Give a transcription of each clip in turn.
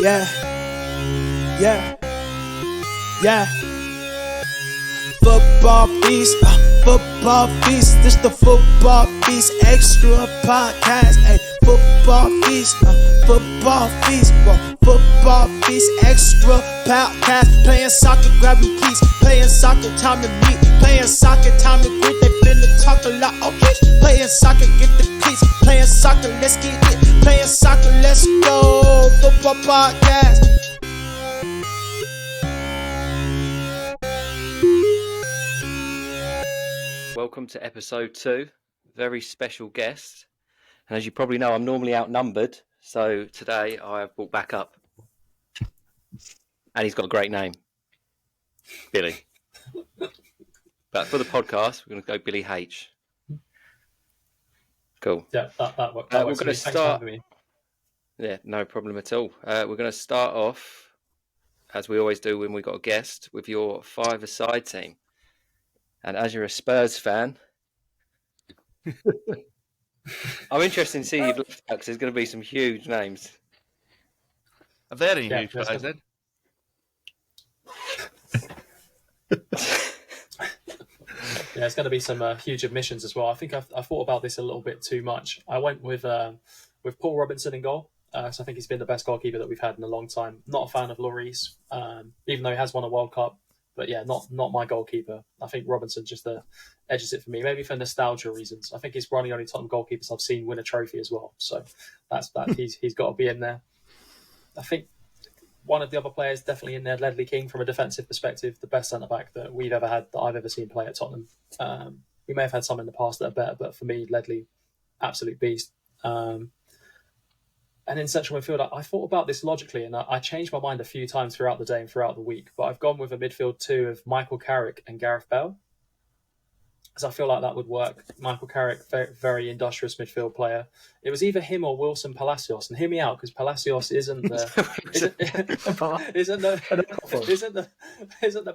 Yeah, yeah, yeah. Football feast, football feast. This the football feast extra podcast. Hey, football feast, football feast, football feast extra podcast. Playing soccer, grabbing keys. Playing soccer, time to meet. Playing soccer, time to greet. They finna talk a lot, okay? Playing soccer, get the cleats. Playing soccer, let's get it. Playing soccer, let's go. Football podcast. Welcome to episode 2, very special guest. And as you probably know, I'm normally outnumbered, so today I have brought back up. And he's got a great name, Billy. But for the podcast, we're going to go Billy H. Cool. Yeah, that we're going to start. Yeah, no problem at all. We're going to start off, as we always do when we've got a guest, with your five-a-side team. And as you're a Spurs fan, I'm interested in seeing you've looked out because there's going to be some huge names. Are there any huge players then? Yeah, it's going to be some huge admissions as well. I think I've thought about this a little bit too much. I went with Paul Robinson in goal. So I think he's been the best goalkeeper that we've had in a long time. Not a fan of Lloris, even though he has won a World Cup. But yeah, not my goalkeeper. I think Robinson just edges it for me, maybe for nostalgia reasons. I think he's one of the only Tottenham goalkeepers I've seen win a trophy as well. So that's he's got to be in there. I think one of the other players definitely in there, Ledley King, from a defensive perspective, the best centre-back that we've ever had, that I've ever seen play at Tottenham. We may have had some in the past that are better, but for me, Ledley, absolute beast. And in central midfield, I thought about this logically, and I changed my mind a few times throughout the day and throughout the week. But I've gone with a midfield two of Michael Carrick and Gareth Bale, because I feel like that would work. Michael Carrick, very, very industrious midfield player. It was either him or Wilson Palacios, and hear me out, because Palacios isn't the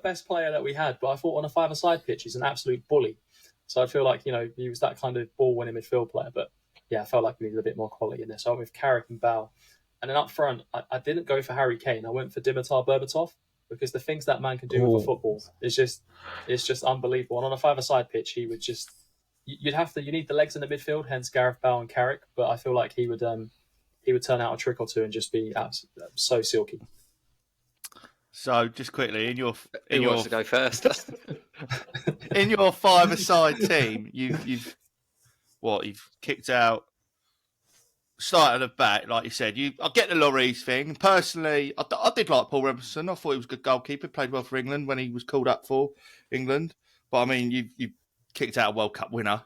best player that we had. But I thought on a five-a-side pitch, he's an absolute bully. So I feel like he was that kind of ball-winning midfield player, but. Yeah, I felt like we needed a bit more quality in there. So I went with Carrick and Bale. And then up front, I didn't go for Harry Kane. I went for Dimitar Berbatov, because the things that man can do with a football is just unbelievable. And on a five-a-side pitch, he would just you need the legs in the midfield, hence Gareth Bale and Carrick. But I feel like he would turn out a trick or two and just be so silky. So just quickly, who wants to go first? in your five-a-side team, you've kicked out, started at the back, like you said. I get the Lloris thing. Personally, I did like Paul Robinson. I thought he was a good goalkeeper, played well for England when he was called up for England. But, I mean, you kicked out a World Cup winner.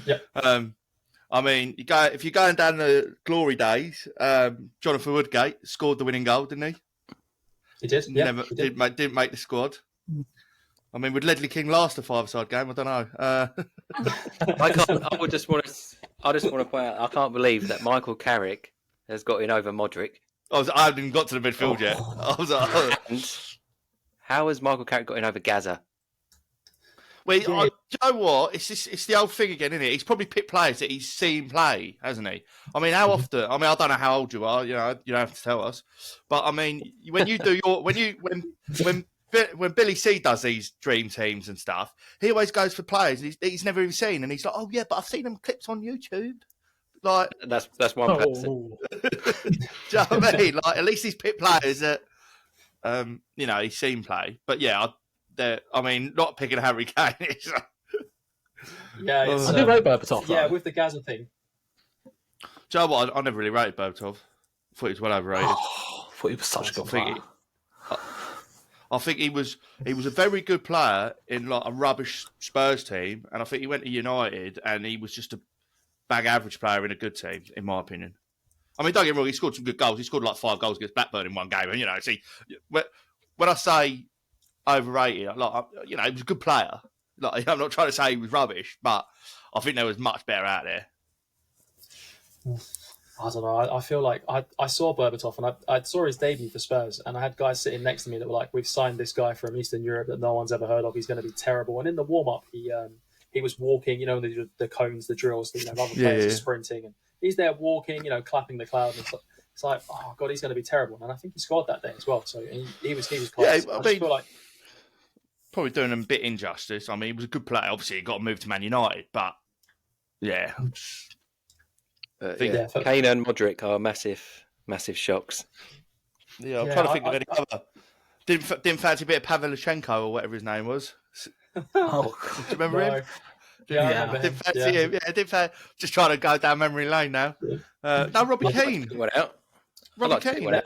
Yeah. I mean, if you're going down the glory days, Jonathan Woodgate scored the winning goal, didn't he? He did, yeah. Didn't make the squad. I mean, would Ledley King last a five-a-side game? I don't know. I just want to point out, I can't believe that Michael Carrick has got in over Modric. I haven't even got to the midfield yet. I was like, And how has Michael Carrick got in over Gaza? Well, you know what? It's the old thing again, isn't it? He's probably picked players that he's seen play, hasn't he? I mean, how often? I mean, I don't know how old you are. You don't have to tell us. But I mean, when you do when Billy C does these dream teams and stuff, he always goes for players he's never even seen, and he's like, "Oh yeah, but I've seen them clips on YouTube." Like that's one person. Do you know what I mean? Like, at least he's picked players that he's seen play. But yeah, not picking Harry Kane. Yeah, I do rate Berbatov. Yeah, with the Gaza thing. Do you know what? I never really rated Berbatov. I thought he was well overrated. I thought he was such a good player. I think he was a very good player in like a rubbish Spurs team, and I think he went to United and he was just a bag average player in a good team, in my opinion. I mean, don't get me wrong, he scored some good goals. He scored like 5 goals against Blackburn in one game, and see, when I say overrated, he was a good player. Like, I'm not trying to say he was rubbish, but I think there was much better out there. I don't know. I feel like I saw Berbatov and I saw his debut for Spurs, and I had guys sitting next to me that were like, "We've signed this guy from Eastern Europe that no one's ever heard of. He's going to be terrible." And in the warm up, he was walking, the cones, the drills, other players are sprinting, and he's there walking, clapping the crowd and It's like, oh god, he's going to be terrible, and I think he scored that day as well. So he was class. Yeah, I just feel like probably doing him a bit injustice. I mean, he was a good player. Obviously, he got to move to Man United, but yeah, Kane and Modric are massive shocks. Yeah, I'm trying to think of any other. Didn't fancy a bit of Pavlyuchenko or whatever his name was. Oh, Do you remember him? Yeah, I Yeah. remember him. Didn't fancy him. Yeah, didn't fancy. Just trying to go down memory lane now. No, Robbie Keane. Went out. Robbie Keane.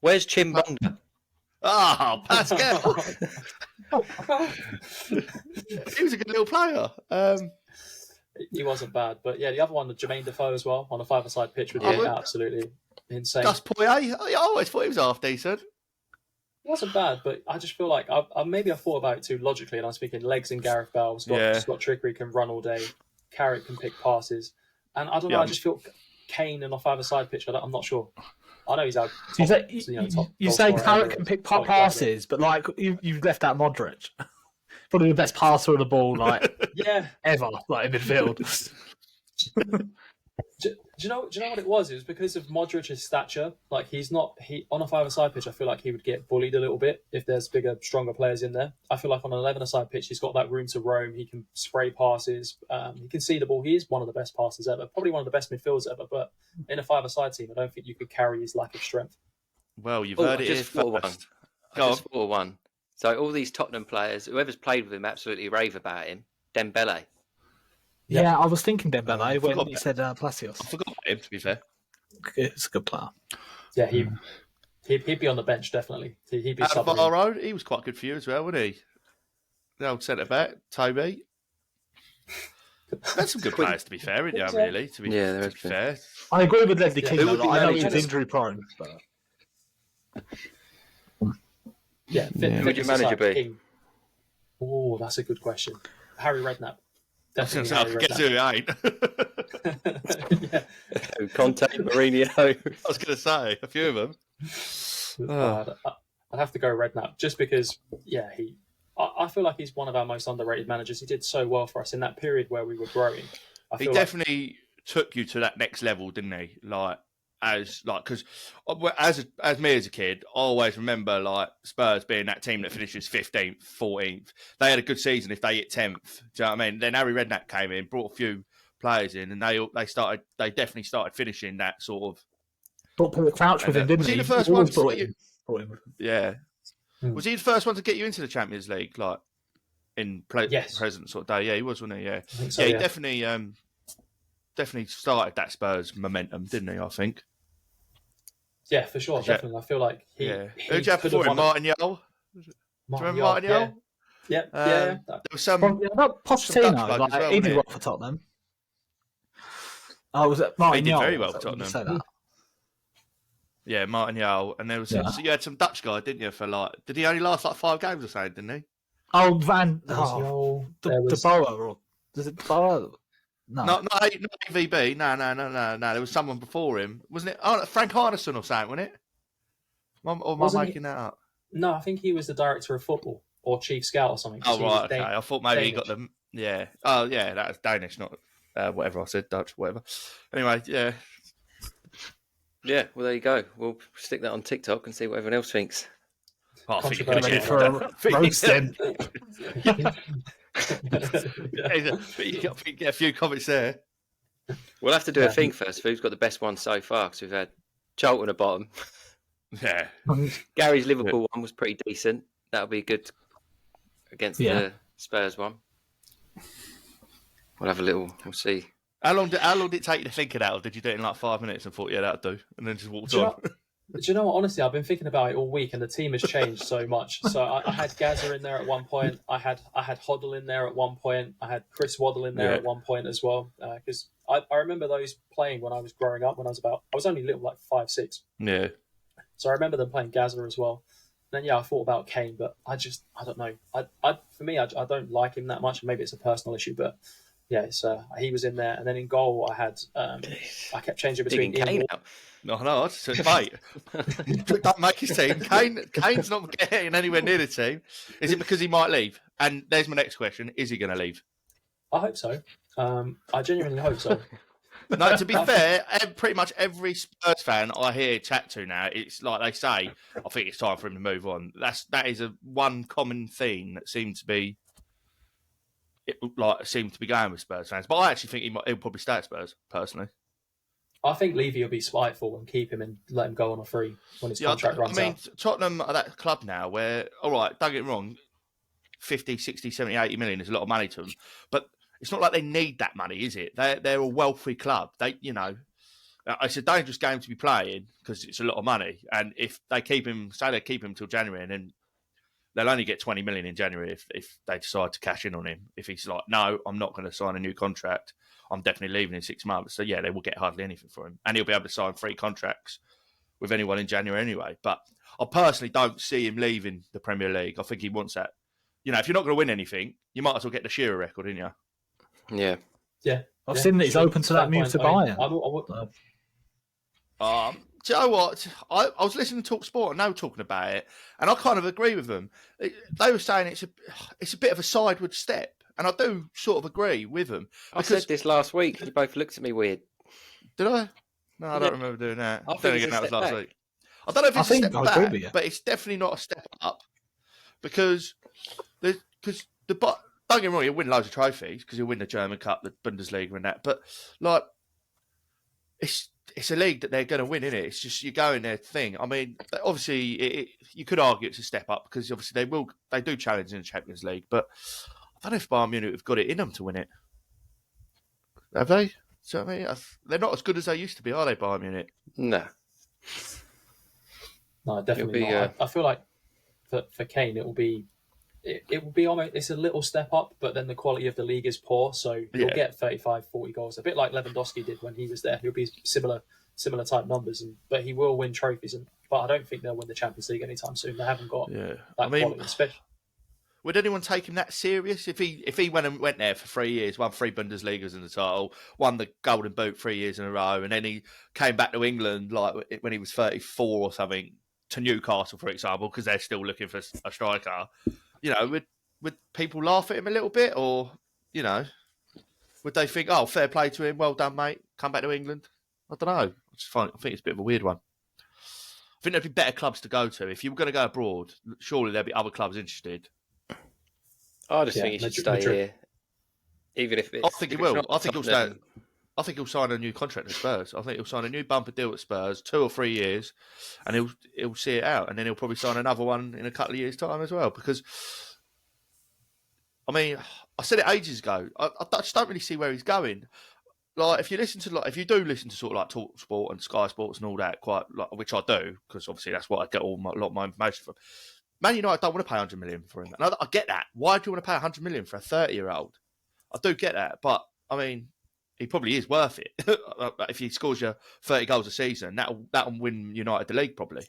Where's Chimbonda? Oh, Pascal. He was a good little player. He wasn't bad, but yeah, the other one, Jermaine Defoe as well, on a five-a-side pitch would be absolutely insane. Gus Poyet. I always thought he was half decent. It wasn't bad, but I just feel like I thought about it too logically, and I'm speaking legs in Gareth Bale. He's got trickery, can run all day. Carrick can pick passes, and I don't know. I just feel Kane and off either side pitch. I'm not sure. I know he's out. You say Carrick can pick passes, but like you've left out Modric, probably the best passer of the ball, like ever, like in midfield. Do you know what it was? It was because of Modric's stature. Like on a five-a-side pitch, I feel like he would get bullied a little bit if there's bigger, stronger players in there. I feel like on an 11-a-side pitch, he's got that room to roam. He can spray passes. He can see the ball. He is one of the best passers ever, probably one of the best midfielders ever. But in a five-a-side team, I don't think you could carry his lack of strength. Well, you've heard it here first. I just thought of one. So all these Tottenham players, whoever's played with him, absolutely rave about him. Dembele. Yeah, I was thinking Dembele when you said Palacios. I forgot about him, to be fair. It's a good player. Yeah, he'd be on the bench, definitely. He'd be Alvaro, he was quite good for you as well, wasn't he? The old centre-back, Toby. That's some good players, to be fair, isn't it, really? To be fair. I agree with Leslie King. I know he's injury-prone. But... Yeah, who would your manager be? Oh, that's a good question. Harry Redknapp. I guess who he ain't. Conte, Mourinho. I was going to say, a few of them. I'd have to go Redknapp, just because, I feel like he's one of our most underrated managers. He did so well for us in that period where we were growing. He definitely took you to that next level, didn't he? Because as me as a kid, I always remember Spurs being that team that finishes 15th, 14th. They had a good season if they hit 10th. Do you know what I mean? Then Harry Redknapp came in, brought a few players in, and they definitely started finishing that sort of. Brought Peter Crouch with him, didn't he? Was he the first one to get you? Yeah. Was he the first one to get you into the Champions League, in present sort of day? Yeah, he was, wasn't he? Yeah. So, he definitely started that Spurs momentum, didn't he? I think. Yeah, for sure, definitely. I feel like he. Who'd you have before him? Martin Yole. Do you remember Martin Yole? Yeah. There was some. Pochettino, he did well for Tottenham. Oh, was it Martin Yole? He did very well for Tottenham. Yeah, Martin Yole, and there was you had some Dutch guy, didn't you? Did he only last 5 games or something? Didn't he? Oh, De Boer, or does it Boer? No, not AVB. No. There was someone before him, wasn't it? Oh, Frank Arneson or something, wasn't it? Or am I making that up? No, I think he was the director of football or chief scout or something. Oh right, okay. I thought maybe he got them. Yeah. Oh yeah, that was Danish, not whatever I said, Dutch, whatever. Anyway, yeah. Yeah, well there you go. We'll stick that on TikTok and see what everyone else thinks. I think you're ready for a roasting. You get a few comments there. We'll have to do a thing first. Who's got the best one so far? Because we've had Charlton at bottom. Yeah. Gary's Liverpool one was pretty decent. That'll be good against the Spurs one. We'll have a little. We'll see. How long did it take you to think of that, or did you do it in 5 minutes and thought, yeah, that'll do, and then just walked on? Do you know what? Honestly, I've been thinking about it all week, and the team has changed so much. So I had Gaza in there at one point. I had Hoddle in there at one point. I had Chris Waddle in there at one point as well. Because I remember those playing when I was growing up. When I was only little, 5, 6. Yeah. So I remember them playing Gaza as well. And then I thought about Kane, but I don't know. For me, I don't like him that much. Maybe it's a personal issue, but yeah, he was in there. And then in goal, I had I kept changing between Kane out. No, I just said, mate, don't make his team. Kane's not getting anywhere near the team. Is it because he might leave? And there's my next question. Is he going to leave? I hope so. I genuinely hope so. No, to be fair, pretty much every Spurs fan I hear chat to now, it's like they say, I think it's time for him to move on. That is one common theme that seems to be going with Spurs fans. But I actually think he'll probably stay at Spurs, personally. I think Levy will be spiteful and keep him and let him go on a free when his contract runs out. I mean, Tottenham are that club now where, all right, don't get me wrong, 50, 60, 70, 80 million is a lot of money to them. But it's not like they need that money, is it? They're a wealthy club. It's a dangerous game to be playing because it's a lot of money. And if they keep him till January, and then they'll only get 20 million in January if they decide to cash in on him. If he's like, no, I'm not going to sign a new contract, I'm definitely leaving in 6 months. So yeah, they will get hardly anything for him, and he'll be able to sign 3 contracts with anyone in January anyway. But I personally don't see him leaving the Premier League. I think he wants that. If you're not going to win anything, you might as well get the Shearer record, didn't you? Yeah. I've seen that he's open to that move to Bayern. Do you know what? I was listening to Talk Sport and they were talking about it, and I kind of agree with them. They were saying it's a bit of a sideward step, and I do sort of agree with them. I said this last week. You both looked at me weird. Did I? No, I don't remember doing that. I think that was last week. I don't know if it's a step back, but it's definitely not a step up because don't get me wrong, he'll win loads of trophies because he'll win the German Cup, the Bundesliga, and that. But like, it's a league that they're going to win, isn't it? It's just you go in there thing. I mean, obviously, you could argue it's a step up because obviously they do challenge in the Champions League, but I don't know if Bayern Munich have got it in them to win it. Have they? So, I mean, they're not as good as they used to be, are they, Bayern Munich? No, definitely not. I feel like for Kane, it will be almost, it's a little step up, but then the quality of the league is poor, so you'll get 35, 40 goals, a bit like Lewandowski did when he was there. He'll be similar type numbers, but he will win trophies. But I don't think they'll win the Champions League anytime soon. They haven't got that quality, especially. Would anyone take him that serious if he went there for 3 years, won 3 Bundesligas in the title, won the Golden Boot 3 years in a row, and then he came back to England like when he was 34 or something to Newcastle, for example, because they're still looking for a striker? Would people laugh at him a little bit, or would they think, "Oh, fair play to him, well done, mate, come back to England"? I don't know. I think it's a bit of a weird one. I think there'd be better clubs to go to if you were going to go abroad. Surely there'd be other clubs interested. I just think he should stay here, even if it's. I think he will. I think he'll stay. I think he'll sign a new contract at Spurs. I think he'll sign a new bumper deal at Spurs, 2 or 3 years, and he'll see it out, and then he'll probably sign another one in a couple of years' time as well. Because, I mean, I said it ages ago. I just don't really see where he's going. Like, if you do listen to sort of like Talk Sport and Sky Sports and all that, which I do, because obviously that's what I get a lot of my information from. Man United don't want to pay 100 million for him. And I get that. Why do you want to pay 100 million for a 30-year-old? I do get that, but I mean, he probably is worth it. If he scores you 30 goals a season, that'll win United the league probably.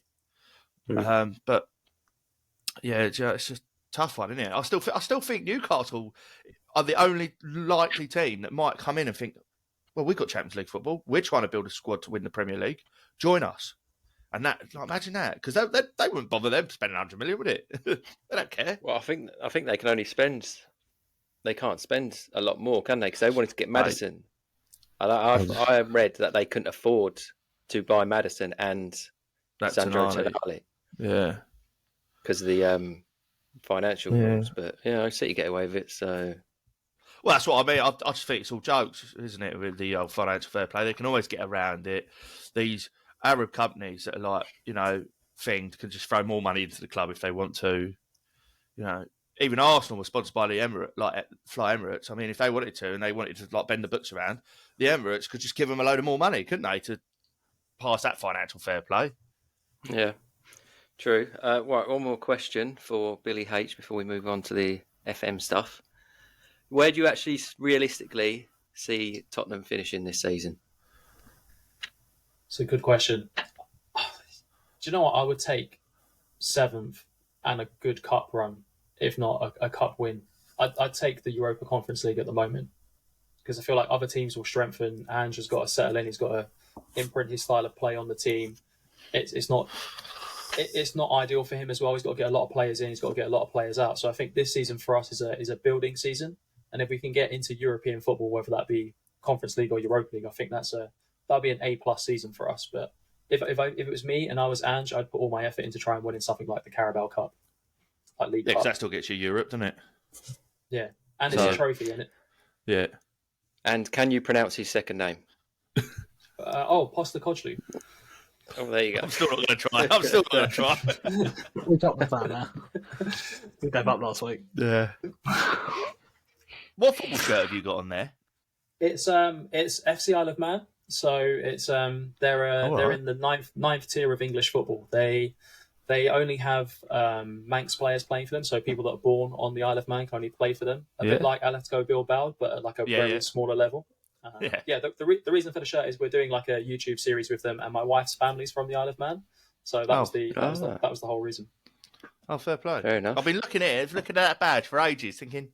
But yeah, it's just a tough one, isn't it? I still think Newcastle are the only likely team that might come in and think, well, we've got Champions League football. We're trying to build a squad to win the Premier League. Join us. And imagine that, because they wouldn't bother them spending 100 million, would it? They don't care. Well, I think they can only spend. They can't spend a lot more, can they? Because they wanted to get Maddison. I read that they couldn't afford to buy Maddison and Sandro Tonali. Yeah, because of the financial rules. But yeah, I see you get away with it. So, well, that's what I mean. I just think it's all jokes, isn't it? With the financial fair play, they can always get around it. These Arab companies that are like, things can just throw more money into the club if they want to. Even Arsenal was sponsored by the Fly Emirates. I mean, if they wanted to and they wanted to bend the books around, the Emirates could just give them a load of more money, couldn't they, to pass that financial fair play? Yeah, true. Right, one more question for Billy H before we move on to the FM stuff. Where do you actually realistically see Tottenham finishing this season? It's a good question. Do you know what? I would take 7th and a good cup run, if not a cup win. I'd take the Europa Conference League at the moment, because I feel like other teams will strengthen. Ange has got to settle in. He's got to imprint his style of play on the team. It's not ideal for him as well. He's got to get a lot of players in. He's got to get a lot of players out. So I think this season for us is a building season. And if we can get into European football, whether that be Conference League or Europa League, I think that'll be an A+ season for us. But if it was me and I was Ange, I'd put all my effort into trying winning something like the Carabao Cup, like League Cup. That still gets you Europe, doesn't it? Yeah, and it's a trophy in it. Yeah. And can you pronounce his second name? Postecoglou. Oh, there you go. I'm still not going to try. We got with that now. We gave up last week. Yeah. What football shirt have you got on there? It's FC Isle of Man. So it's they're in the ninth tier of English football. They only have Manx players playing for them, so people that are born on the Isle of Man can only play for them. A bit like Atletico Bilbao, but at like a very smaller level. The reason for the shirt is we're doing like a YouTube series with them, and my wife's family's from the Isle of Man, so that was the whole reason. Oh, fair play. Fair enough. I've been looking at that badge for ages, thinking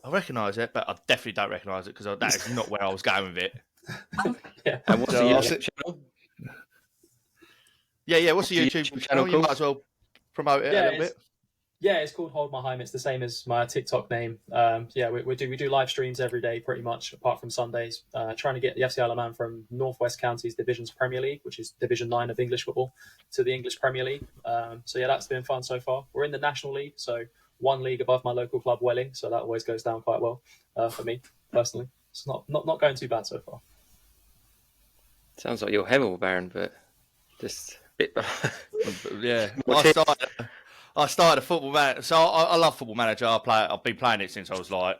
I recognise it, but I definitely don't recognise it because that is not where I was going with it. And what's the YouTube channel? Yeah. What's the YouTube channel? You might as well promote it a little bit. Yeah, it's called Hold My Heim. It's the same as my TikTok name. We do live streams every day, pretty much, apart from Sundays. Trying to get the FC Isle of Man from Northwest Counties Division's Premier League, which is Division 9 of English football, to the English Premier League. That's been fun so far. We're in the National League, so one league above my local club, Welling. So that always goes down quite well for me personally. It's not going too bad so far. Sounds like you're Hemel, Baron, but just a bit. Yeah. I started a football manager, so I love Football Manager. I've been playing it since I was like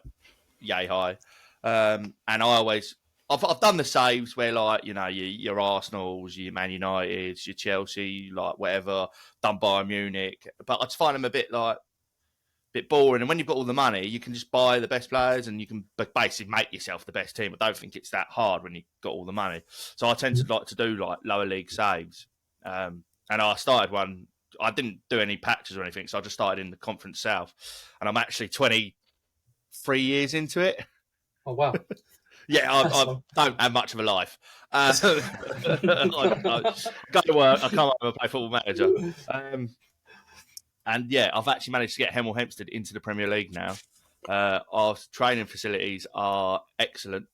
yay high, and I've done the saves where like your Arsenal's, your Man United's, your Chelsea, like whatever. Done Bayern Munich, but I just find them a bit boring. And when you've got all the money, you can just buy the best players and you can basically make yourself the best team. I don't think it's that hard when you've got all the money. So I tend to like to do like lower league saves, and I started one. I didn't do any patches or anything, so I just started in the Conference South, and I'm actually 23 years into it. Oh wow! Yeah, I don't have much of a life. I go to work, I come home and play Football Manager, and yeah, I've actually managed to get Hemel Hempstead into the Premier League now. Our training facilities are excellent.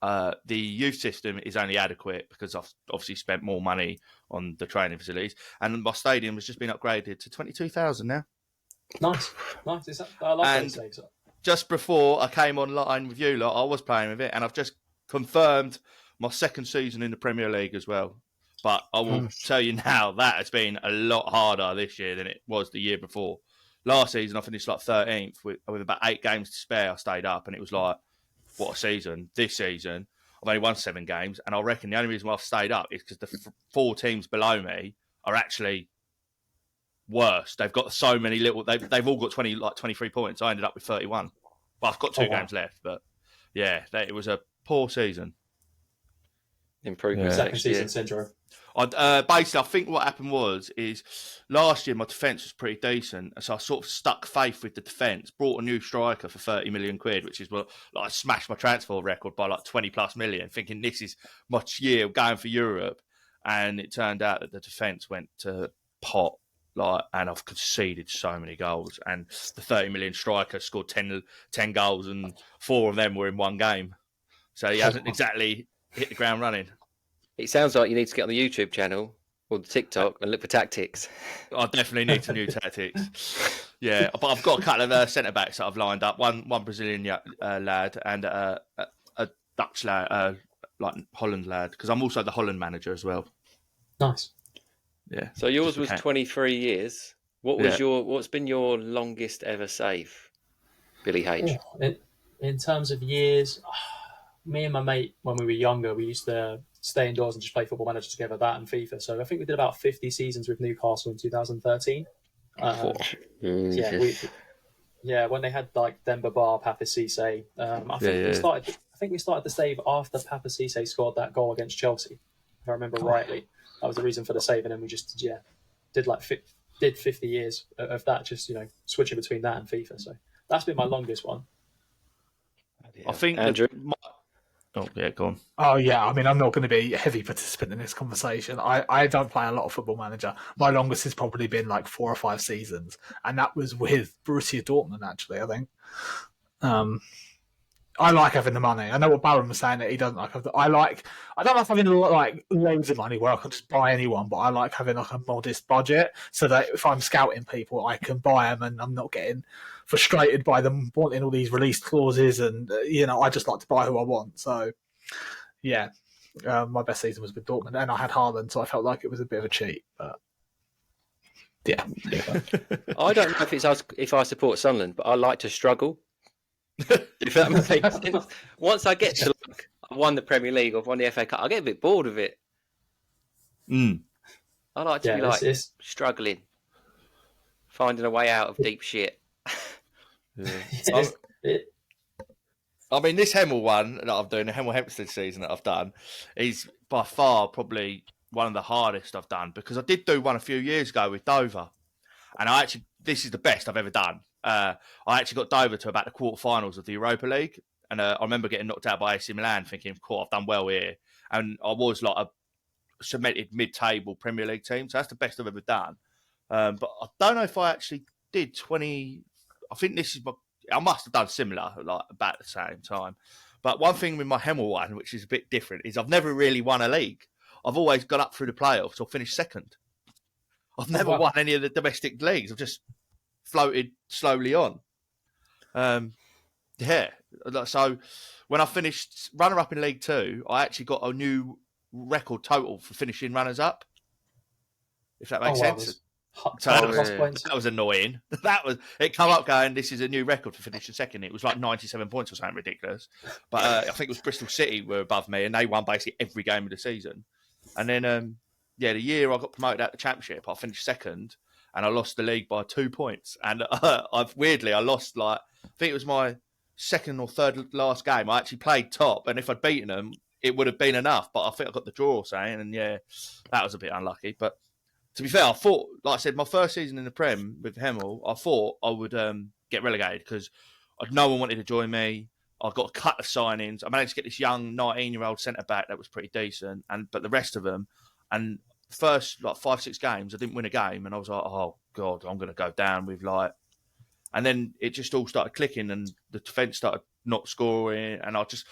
The youth system is only adequate because I've obviously spent more money on the training facilities, and my stadium has just been upgraded to 22,000 now. Nice. I love those things. Just before I came online with you lot, I was playing with it, and I've just confirmed my second season in the Premier League as well. But I will tell you now, that has been a lot harder this year than it was the year before. Last season, I finished like 13th with about 8 games to spare. I stayed up, and it was like, what a season. This season, I've only won 7 games, and I reckon the only reason why I've stayed up is because the 4 teams below me are actually worse. They've got so many little. They've all got 23 points. I ended up with 31. But I've got 2 games left. But yeah, it was a poor season. Improvement. Second season syndrome. Basically, I think what happened is last year my defence was pretty decent, so I sort of stuck faith with the defence. Brought a new striker for 30 million quid, which is what I smashed my transfer record by like 20 plus million, thinking this is my year going for Europe, and it turned out that the defence went to pot. And I've conceded so many goals, and the 30 million striker scored 10 goals, and 4 of them were in one game, so he hasn't exactly hit the ground running. It sounds like you need to get on the YouTube channel or the TikTok and look for tactics. I definitely need some new tactics. Yeah, but I've got a couple of centre backs that I've lined up. One Brazilian lad and a Dutch lad, like Holland lad, because I'm also the Holland manager as well. Nice. Yeah. So yours was 23 years. What's been your longest ever save, Billy H? In terms of years, me and my mate, when we were younger, we used to stay indoors and just play Football Manager together, that and FIFA. So I think we did about 50 seasons with Newcastle in 2013. When they had like Demba Ba, Papa Cisse. I think we started the save after Papa Cisse scored that goal against Chelsea, if I remember rightly. That was the reason for the save, and then we just did 50 years of that, just switching between that and FIFA. So that's been my longest one. I think Andrew. Oh yeah, go on. Oh yeah, I mean, I'm not going to be a heavy participant in this conversation. I don't play a lot of Football Manager. My longest has probably been like 4 or 5 seasons, and that was with Borussia Dortmund, actually, I think. I like having the money. I know what Baron was saying that he doesn't like. I don't like having like loads of money where I can just buy anyone, but I like having like a modest budget so that if I'm scouting people, I can buy them and I'm not getting frustrated by them wanting all these release clauses. And I just like to buy who I want. So yeah, my best season was with Dortmund, and I had Haaland, so I felt like it was a bit of a cheat. But yeah, I don't know if it's us, if I support Sunderland, but I like to struggle. If that makes sense. Once I get to I've won the Premier League, I've won the FA Cup, I get a bit bored of it. I like to be struggling, finding a way out of deep shit. I mean, this Hemel one that I'm doing, the Hemel Hempstead season that I've done, is by far probably one of the hardest I've done, because I did do one a few years ago with Dover, and this is the best I've ever done. I actually got Dover to about the quarterfinals of the Europa League, and I remember getting knocked out by AC Milan, thinking, "Cool, I've done well here." And I was like a cemented mid-table Premier League team, so that's the best I've ever done. But I don't know if I actually did 20. I think I must have done similar, like about the same time. But one thing with my Hemel one, which is a bit different, is I've never really won a league. I've always got up through the playoffs or finished second. I've never won any of the domestic leagues. I've just floated slowly on. So when I finished runner-up in League Two, I actually got a new record total for finishing runners-up, if that makes sense. That was annoying. It come up going, this is a new record for finishing second. It was like 97 points or something ridiculous. But I think it was Bristol City were above me, and they won basically every game of the season. And then, the year I got promoted out the Championship, I finished second, and I lost the league by 2 points. And I lost, I think it was my second or third last game. I actually played top, and if I'd beaten them, it would have been enough. But I think I got the draw or something, and that was a bit unlucky. But to be fair, I thought, like I said, my first season in the Prem with Hemel, I thought I would get relegated because no one wanted to join me. I got a cut of signings. I managed to get this young 19-year-old centre-back that was pretty decent, but the rest of them, and first 5-6 games, I didn't win a game, and I was like, oh God, I'm going to go down with and then it just all started clicking, and the defence started not scoring, and I just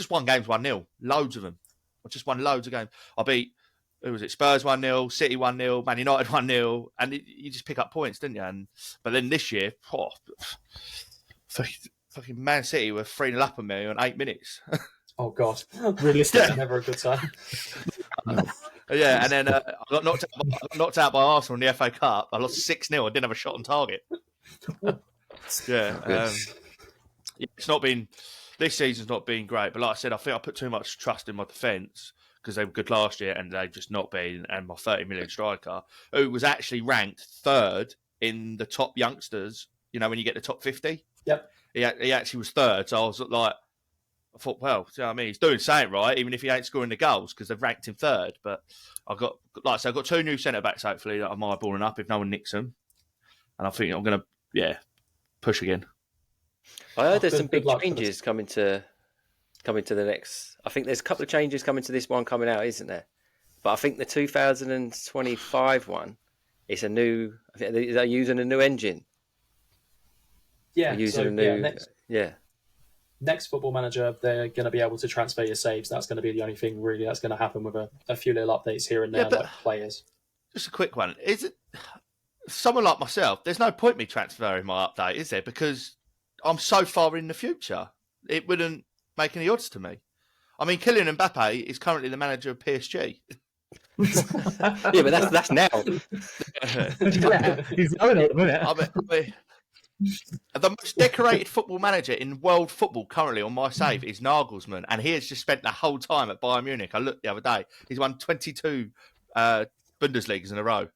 won games 1-0, loads of them. I just won loads of games. I beat, who was it? Spurs 1-0, City 1-0, Man United 1-0, and you just pick up points, didn't you? But then this year, fucking Man City were 3-0 up on me in 8 minutes. Oh God, realistic, never a good sign. Yeah, and then I got knocked out by Arsenal in the FA Cup. I lost 6-0. I didn't have a shot on target. It's not been, this season's not been great. But like I said, I think I put too much trust in my defence because they were good last year and they've just not been. And my 30 million striker, who was actually ranked third in the top youngsters, when you get the top 50. Yep. He actually was third. So I was like, I thought, well, you know what I mean? He's doing something right, even if he ain't scoring the goals, because they've ranked him third. But I've got 2 new centre-backs, hopefully, that I'm eyeballing up if no one nicks them. And I think I'm going to, push again. I heard there's some big changes coming to the next. I think there's a couple of changes coming to this one coming out, isn't there? But I think the 2025 one, it's a new. I think they're using a new engine. Yeah, Next Football Manager, they're going to be able to transfer your saves. That's going to be the only thing really that's going to happen with a few little updates here and there, like players. Just a quick one. Is it someone like myself? There's no point me transferring my update, is there? Because I'm so far in the future. It wouldn't make any odds to me. I mean, Kylian Mbappe is currently the manager of PSG. Yeah, but that's now. He's going at the minute. I mean, the most decorated football manager in world football currently on my save is Nagelsmann, and he has just spent the whole time at Bayern Munich. I looked the other day; he's won 22 Bundesligas in a row.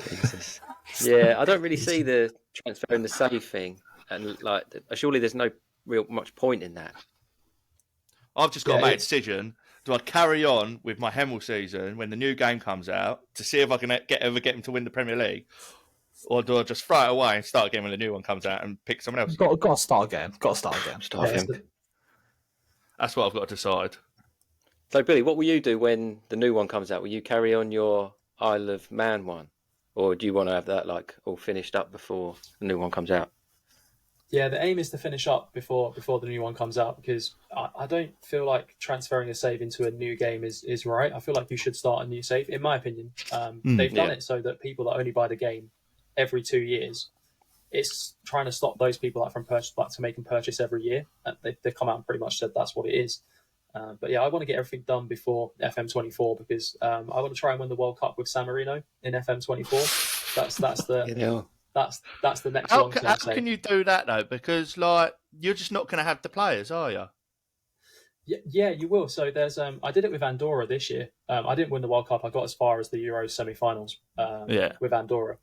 Jesus. Yeah, I don't really see the transferring the save thing, and surely there's no real much point in that. I've just got to make a decision. Do I carry on with my Hemel season when the new game comes out to see if I can ever get him to win the Premier League? Or do I just throw it away and start again when the new one comes out and pick someone else? Got to start again. Start him. That's what I've got to decide. So, Billy, what will you do when the new one comes out? Will you carry on your Isle of Man one? Or do you want to have that all finished up before the new one comes out? Yeah, the aim is to finish up before the new one comes out, because I don't feel like transferring a save into a new game is right. I feel like you should start a new save, in my opinion. They've done Yeah. it so that people that only buy the game every 2 years, it's trying to stop those people from to make them purchase every year. And they've come out and pretty much said that's what it is. But yeah, I want to get everything done before FM24, because I want to try and win the World Cup with San Marino in FM24. That's the You know. that's the next How long-term save. can you do that though? Because like you're just not going to have the players, are you? Yeah, you will. So there's I did it with Andorra this year. I didn't win the World Cup. I got as far as the Euros semi-finals with Andorra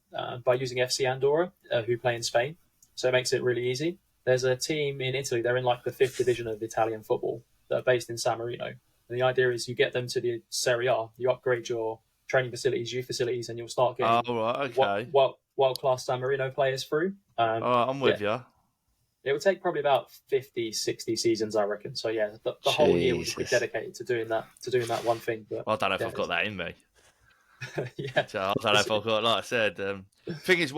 by using FC Andorra, who play in Spain. So it makes it really easy. There's a team in Italy. They're in like the 5th division of Italian football. That are based in San Marino. And the idea is you get them to the Serie A, you upgrade your training facilities, youth facilities, and you'll start getting okay. world-class San Marino players through. All right, I'm with you. It would take probably about 50, 60 seasons, I reckon. So yeah, the whole year would be dedicated to doing that one thing. But I don't know if I've got that in me. Yeah. So I don't know if I've got, like I said, thing is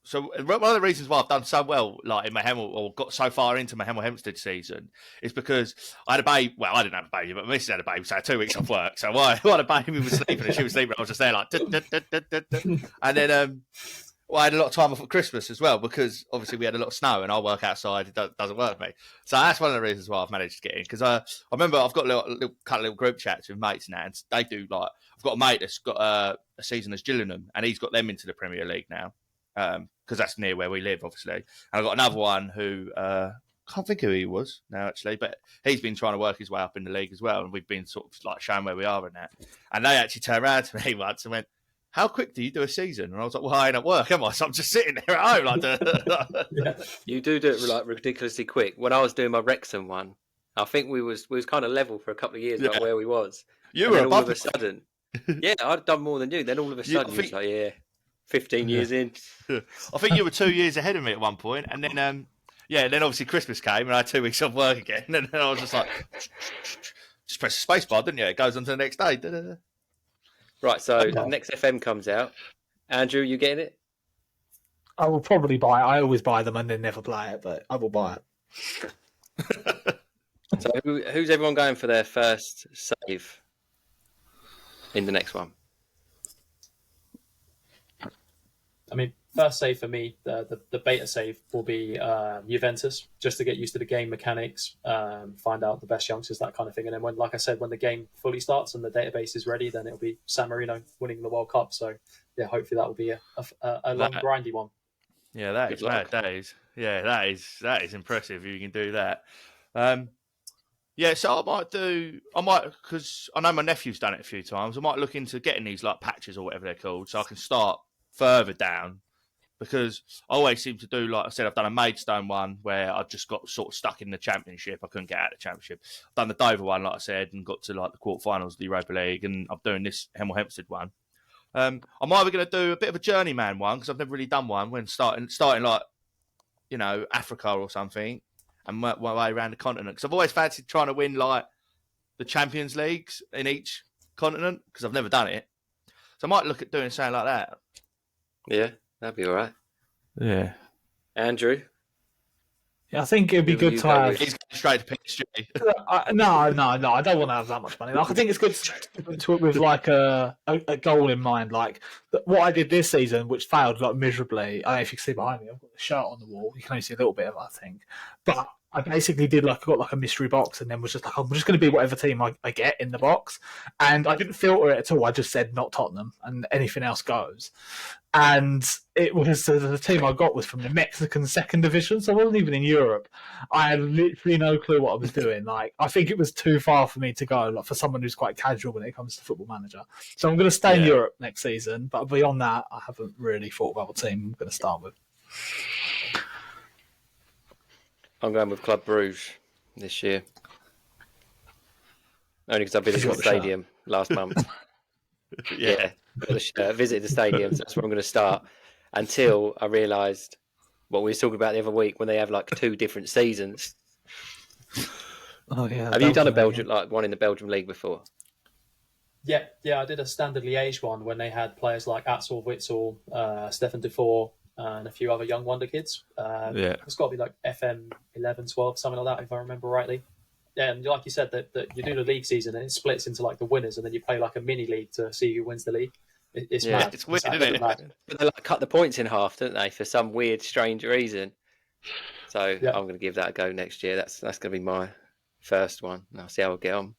So one of the reasons why I've done so well, like in my Hemel, or got so far into my Hemel Hempstead season, is because I had a baby. Well, I didn't have a baby, but my missus had a baby, so I had 2 weeks off work. So I had a baby, was sleeping, and she was sleeping. I was just there like, and then I had a lot of time off at Christmas as well, because obviously we had a lot of snow, and I work outside. It doesn't work for me. So that's one of the reasons why I've managed to get in. Because I remember I've got a little group chats with mates now, and they do like I've got a mate that's got a season as Gillingham, and he's got them into the Premier League now. Because that's near where we live, obviously. And I've got another one who can't think who he was now, actually, but he's been trying to work his way up in the league as well, and we've been sort of like showing where we are in that. And they actually turned around to me once and went, "How quick do you do a season?" And I was like, "Well, I ain't at work, am I? So I'm just sitting there at home." Like, You do it like ridiculously quick. When I was doing my Wrexham one, I think we was kind of level for a couple of years, like where we was. You and were then all above of a sudden, yeah, I'd done more than you. Then all of a sudden, it's like, yeah. 15 years in. I think you were 2 years ahead of me at one point, and then then obviously Christmas came, and I had 2 weeks off work again, and then I was just like, just press the space bar, didn't you? It goes on to the next day. Right, so the next FM comes out. Andrew, you getting it? I will probably buy it. I always buy them and then never play it, but I will buy it. So who's everyone going for their first save in the next one? I mean, first save for me, the beta save will be Juventus, just to get used to the game mechanics, find out the best youngsters, that kind of thing. And then when the game fully starts and the database is ready, then it'll be San Marino winning the World Cup. So yeah, hopefully that will be a long, grindy one. Yeah, that is mad. That is impressive. You can do that. Yeah, so I might, because I know my nephew's done it a few times. I might look into getting these like patches or whatever they're called, so I can start further down, because I always seem to do, like I said, I've done a Maidstone one where I just got sort of stuck in the Championship. I couldn't get out of the Championship. I've done the Dover one, like I said, and got to like the quarterfinals of the Europa League, and I'm doing this Hemel Hempstead one. I'm either going to do a bit of a journeyman one, because I've never really done one, when starting like, you know, Africa or something, and work my way around the continent, because I've always fancied trying to win like the Champions Leagues in each continent, because I've never done it. So I might look at doing something like that. Yeah, that'd be all right. Yeah. Andrew? Yeah, I think it'd be good to have. He's going straight to PSG. No, I don't want to have that much money. Like, I think it's good to do it with like a goal in mind. Like what I did this season, which failed like miserably. I don't know if you can see behind me. I've got the shirt on the wall. You can only see a little bit of it, I think. But I basically got like a mystery box, and then was just like, I'm just going to be whatever team I get in the box, and I didn't filter it at all. I just said not Tottenham, and anything else goes. And it was the team I got was from the Mexican second division, so I wasn't even in Europe. I had literally no clue what I was doing. Like, I think it was too far for me to go, like, for someone who's quite casual when it comes to Football Manager. So I'm going to stay in Europe next season, but beyond that, I haven't really thought about what team I'm going to start with. I'm going with Club Bruges this year. Only because I visited the stadium last month. Yeah, visited the stadium, so that's where I'm going to start. Until I realised what we were talking about the other week, when they have like 2 different seasons. Oh yeah. Have you done a Belgian one in the Belgian league before? Yeah, I did a standard Liège one when they had players like Axel Witsel, Stefan Dufour, and a few other young wonder kids. Yeah. It's got to be like FM 11, 12, something like that, if I remember rightly. Yeah, and like you said, that you do the league season and it splits into like the winners, and then you play like a mini league to see who wins the league. It's Yeah, mad. it's weird, isn't absolutely it? mad. But they like cut the points in half, don't they, for some weird, strange reason? So Yeah. I'm going to give that a go next year. That's going to be my first one. And I'll see how I get on.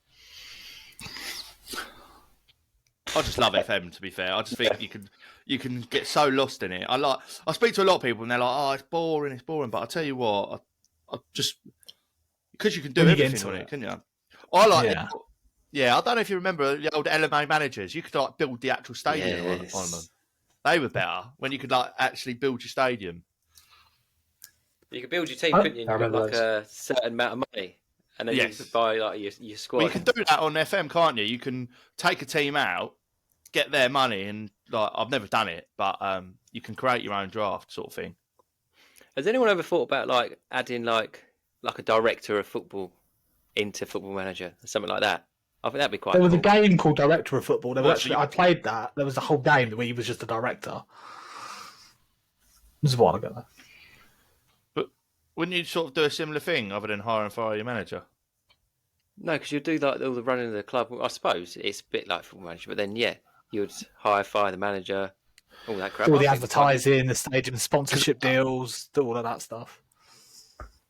I just love FM. To be fair, I just think you can get so lost in it. I speak to a lot of people and they're like, "Oh, it's boring. But I tell you what, I just because you can do When you get everything into on it. it, can you? I like Yeah. Yeah, I don't know if you remember the old LMA managers. You could like build the actual stadium on Yes. them. They were better when you could like actually build your stadium. You could build your team, I- couldn't you? And I you got remember like a certain amount of money, and then Yes. you could buy like your squad. Well, you can do that on FM, can't you? You can take a team out, get their money, and like I've never done it, but you can create your own draft sort of thing. Has anyone ever thought about like adding like a director of football into Football Manager or something like that? I think that'd be quite There was cool. a game called Director of Football. There was What, so actually, you- I played that. There was a whole game where he was just a director. This is a while ago, though. But wouldn't you sort of do a similar thing other than hire and fire your manager? No, because you do like all the running of the club. I suppose it's a bit like Football Manager, but then you'd fire the manager, all that crap. All I the think it's quite- advertising, the stadium sponsorship deals, all of that stuff.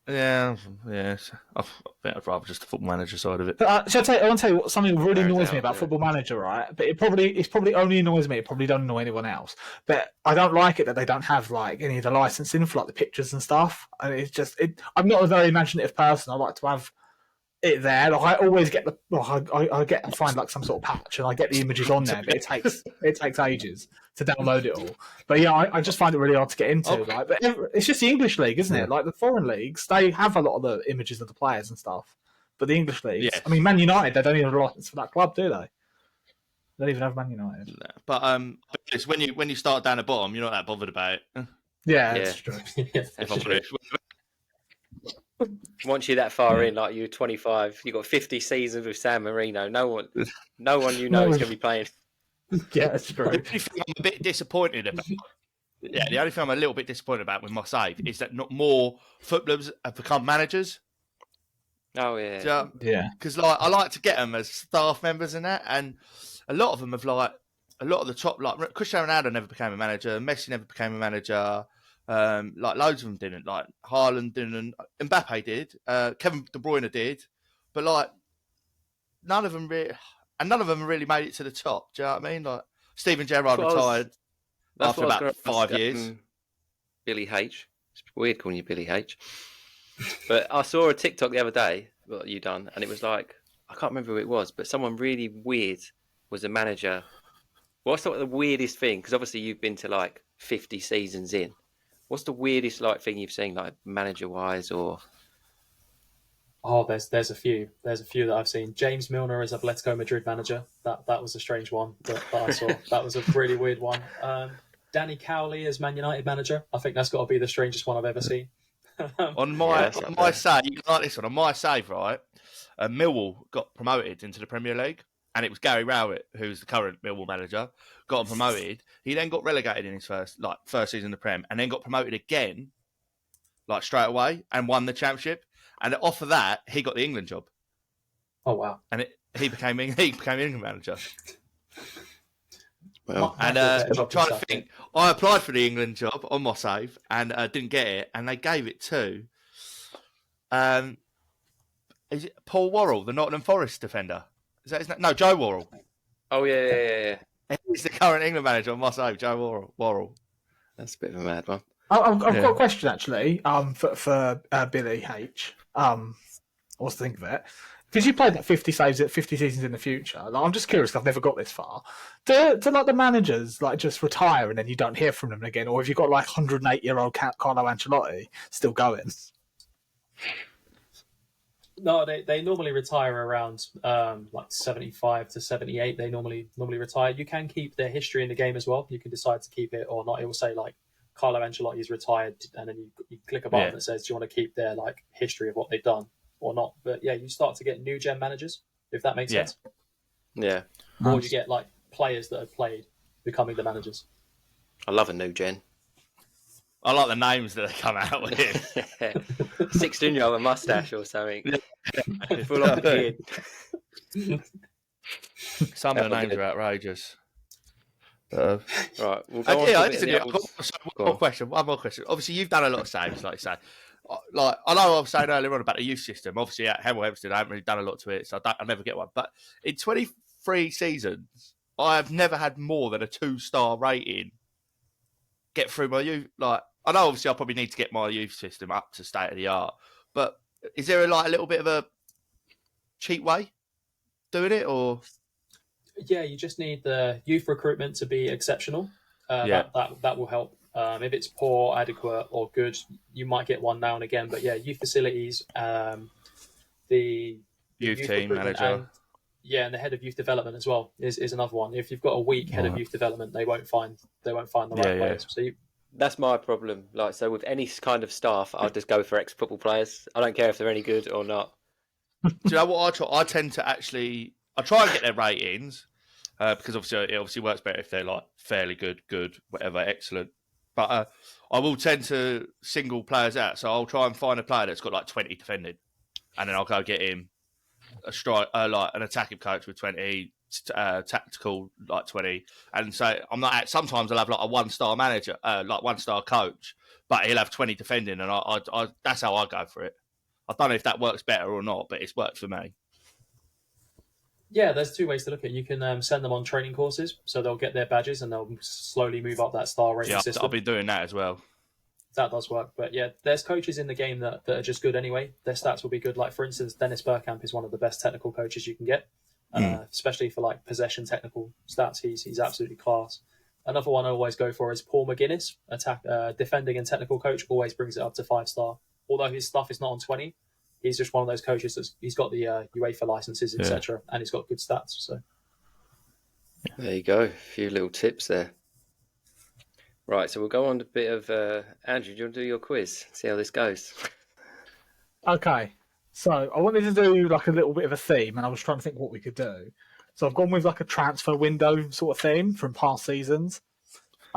Yeah. I think I'd rather just the football manager side of it. But I want to tell you what something really Fair annoys out, me about yeah. Football Manager, right? But it's probably only annoys me. It probably don't annoy anyone else. But I don't like it that they don't have like any of the licensing for like the pictures and stuff. And it's just, I'm not a very imaginative person. I like to have it there. Like I always get I find like some sort of patch and I get the images on there, but it takes ages to download it all. But yeah, I just find it really hard to get into. Okay. Like, but it's just the English league, isn't it? Like the foreign leagues, they have a lot of the images of the players and stuff. But the English leagues, Yes. I mean, Man United, they don't even have a license for that club, do they? They don't even have Man United. But it's when you start down the bottom, you're not that bothered about it. Yeah, that's true. If I'm honest. Once you're that far in, like you're 25, you've got 50 seasons with San Marino. No one you know is going to be playing. Yeah, that's true. The only thing I'm a bit disappointed about. Yeah, the only thing I'm a little bit disappointed about with my save is that not more footballers have become managers. Oh yeah. Yeah. Because like I like to get them as staff members and that, and a lot of them have like a lot of the top like Cristiano Ronaldo never became a manager, Messi never became a manager. Like loads of them didn't. Like Haaland didn't. Mbappe did. Kevin De Bruyne did. But like none of them really made it to the top. Do you know what I mean? Like Steven Gerrard That's what I was- retired That's after what I about was gonna 5 ask, years. Billy H. It's weird calling you Billy H. But I saw a TikTok the other day, what you done, and it was like, I can't remember who it was, but someone really weird was a manager. What's the weirdest thing? Because obviously you've been to like 50 seasons in. What's the weirdest like thing you've seen, like manager wise, or? Oh, there's a few. There's a few that I've seen. James Milner as Atletico Madrid manager. That was a strange one that I saw. That was a really weird one. Danny Cowley as Man United manager. I think that's got to be the strangest one I've ever seen. On my that's up on my there. save, you can like this one. On my save, right? Millwall got promoted into the Premier League, and it was Gary Rowett, who's the current Millwall manager, got him promoted. He then got relegated in his first season in the Prem, and then got promoted again, like straight away, and won the championship. And off of that, he got the England job, Oh wow. and he became England manager. Well, And Massive I'm job trying to stuff, think. I applied for the England job on my save and didn't get it, and they gave it to. Is it Paul Worrell, the Nottingham Forest defender? Is that his name? No, Joe Worrell. oh yeah. He's the current England manager on my save, Joe Worrell. That's a bit of a mad one. I've Yeah. got a question actually. For Billy H. What's to think of it? Because you played that 50 saves at 50 seasons in the future. Like, I'm just curious. 'Cause I've never got this far. Do like the managers like just retire and then you don't hear from them again, or have you got like 108-year-old Carlo Ancelotti still going? No, they normally retire around like 75 to 78. They normally retire. You can keep their history in the game as well. You can decide to keep it or not. It will say like Carlo Ancelotti is retired, and then you click a button that says, do you want to keep their like history of what they've done or not? But yeah, you start to get new gen managers, if that makes Yeah. sense. Yeah, Or you get like players that have played becoming the managers. I love a new gen. I like the names that they come out with. 16-year-old with a mustache or something. Full on kid. Some of the names are outrageous. Right, we'll go on. One more question. Obviously, you've done a lot of saves, like you say. Like I know I was saying earlier on about the youth system. Obviously, at Hemel Hempstead, I haven't really done a lot to it, so I never get one. But in 23 seasons, I have never had more than a 2-star rating get through my youth. Like I know, obviously, I probably need to get my youth system up to state of the art. But is there a little bit of a cheap way doing it, or? Yeah, you just need the youth recruitment to be exceptional. That will help. If it's poor, adequate, or good, you might get one now and again. But yeah, youth facilities, the youth team manager, and the head of youth development as well is another one. If you've got a weak head of youth development, they won't find the right players. So that's my problem. Like, so with any kind of staff, I'll just go for ex-football players. I don't care if they're any good or not. Do you know what I try? I tend to I try and get their ratings because obviously it works better if they're like fairly good, whatever, excellent. But I will tend to single players out, so I'll try and find a player that's got like 20 defending, and then I'll go get him like an attacking coach with 20, tactical like 20, and so I'm not. Sometimes I'll have like a 1-star manager, like 1-star coach, but he'll have 20 defending, and I that's how I go for it. I don't know if that works better or not, but it's worked for me. Yeah, there's 2 ways to look at it. You can send them on training courses, so they'll get their badges and they'll slowly move up that star rating system. I'll be doing that as well. That does work. But yeah, there's coaches in the game that are just good anyway. Their stats will be good. Like, for instance, Dennis Bergkamp is one of the best technical coaches you can get, especially for like possession technical stats. He's absolutely class. Another one I always go for is Paul McGuinness, defending and technical coach, always brings it up to 5-star. Although his stuff is not on 20. He's just one of those coaches he's got the UEFA licenses, etc., and he's got good stats. So there you go, a few little tips there. Right, so we'll go on to a bit of Andrew. Do you want to do your quiz? See how this goes. Okay, so I wanted to do like a little bit of a theme, and I was trying to think what we could do. So I've gone with like a transfer window sort of theme from past seasons.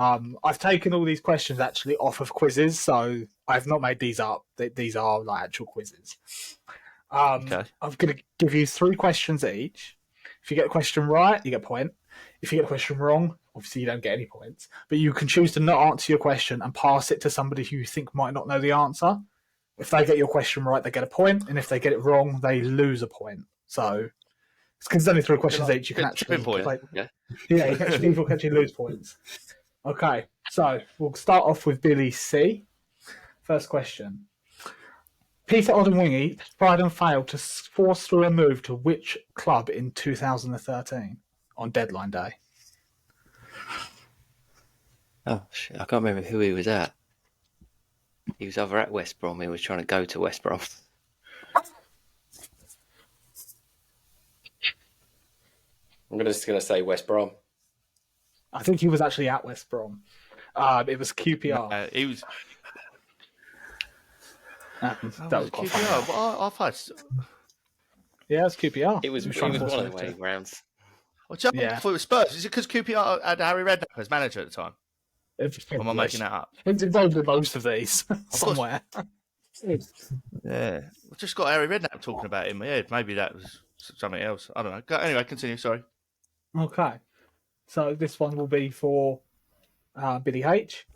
I've taken all these questions actually off of quizzes, so I've not made these up. These are like actual quizzes. Okay. I'm going to give you 3 questions each. If you get a question right, you get a point. If you get a question wrong, obviously you don't get any points. But you can choose to not answer your question and pass it to somebody who you think might not know the answer. If they get your question right, they get a point, and if they get it wrong, they lose a point. So it's because there's only 3 questions each. You can actually play. People can actually lose points. Okay, so we'll start off with Billy C. First question. Peter Odemwingie tried and failed to force through a move to which club in 2013 on deadline day? Oh, shit. I can't remember who he was at. He was either at West Brom, he was trying to go to West Brom. I'm just going to say West Brom. I think he was actually at West Brom. It was QPR. He was. That was quite QPR. funny. I've had. Yeah, it's QPR. It was one of the way rounds. I thought it was Spurs. Is it because QPR had Harry Redknapp as manager at the time? Or am I making that up? It's involved in most of these somewhere. Yeah, I've just got Harry Redknapp talking about it in my head. Maybe that was something else. I don't know. Anyway, continue. Sorry. Okay. So this one will be for Billy H.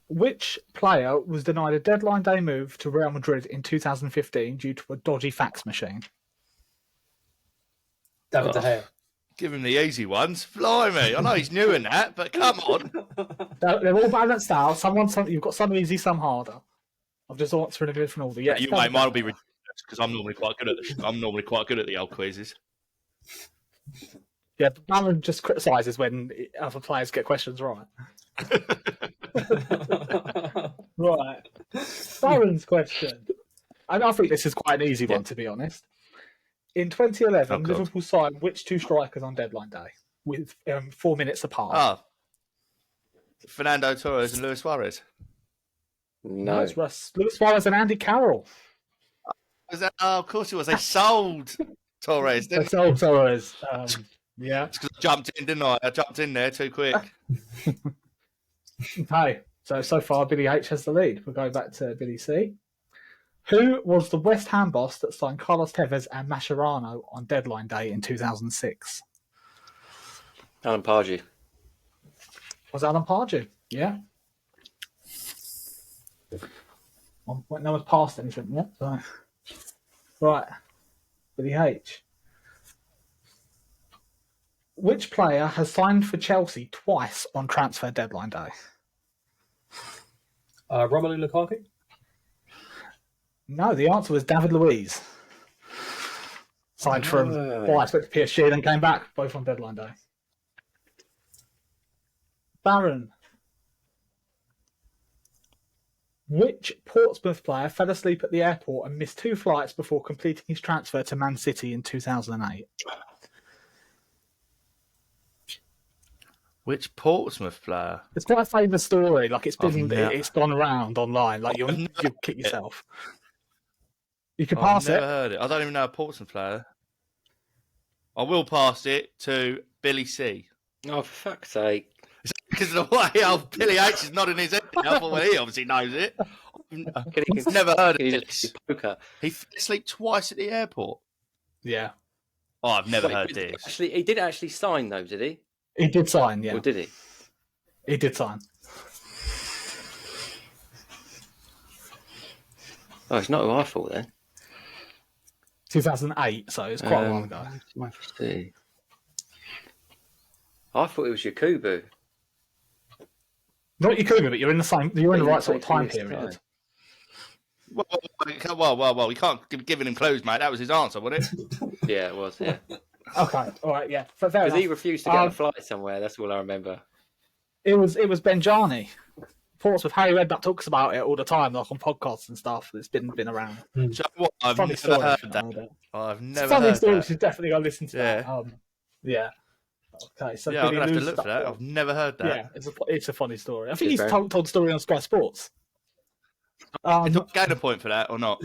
Which player was denied a deadline day move to Real Madrid in 2015 due to a dodgy fax machine? David De Gea. Give him the easy ones. Blimey. I know he's new in that, but come on. They're all balanced out. You've got some easy, some harder. I've just answered in a different order. Yes, mine will be ridiculous because I'm normally quite good at the old quizzes. Yeah, but Baron just criticises when other players get questions right. Right. Baron's question. I think this is quite an easy one, to be honest. In 2011, Liverpool signed which 2 strikers on deadline day with 4 minutes apart? Fernando Torres and Luis Suarez. No, it's Luis Suarez and Andy Carroll. Of course it was. They sold Torres, didn't they? Sold Torres. Yeah. It's because I jumped in, didn't I? I jumped in there too quick. Okay, so far Billy H has the lead. We'll go back to Billy C. Who was the West Ham boss that signed Carlos Tevez and Mascherano on deadline day in 2006? Alan Pardew. Was Alan Pardew? Yeah. Well, no one's passed anything yet. So. Right, Billy H. Which player has signed for Chelsea twice on transfer deadline day? Romelu Lukaku. No, the answer was David Luiz. Signed from I expect PSG, then came back, both on deadline day. Baron. Which Portsmouth player fell asleep at the airport and missed 2 flights before completing his transfer to Man City in 2008? Which Portsmouth player? It's quite a famous story. Like it's I've gone around online. Like you'll kick yourself. You can I've pass never it. heard it. I don't even know a Portsmouth player. I will pass it to Billy C. Oh, for fuck's sake. Because of the way Billy H is nodding his head. I thought, well, he obviously knows it. I've never heard of this. Poker. He fell asleep twice at the airport. Yeah. Oh, I've never heard this. Actually, he didn't actually sign, though, did he? He did sign, yeah. Or did he? He did sign. Oh, it's not who I thought then. 2008, so it's quite a while ago. Let's see. I thought it was Yakubu. Not Yakubu, but you're in the right sort of time Exactly this period. Well, we can't give giving him clues, mate. That was his answer, wasn't it? Yeah, it was, yeah. Okay, all right, yeah. Fair Because enough. he refused to get on a flight somewhere, that's all I remember. It was Benjani. Portsmouth. Harry Redknapp talks about it all the time, like on podcasts and stuff. It's been around. So what? I've Funny never story. heard that. I've never Funny heard story. that. She's definitely got to listen to Yeah. that. Yeah. Okay, so Yeah, I'm Billy gonna have to loses look for that. point. I've never heard that. Yeah, it's a funny story. I think It's he's very- told the story on Sky Sports. Did I gain a point for that or not?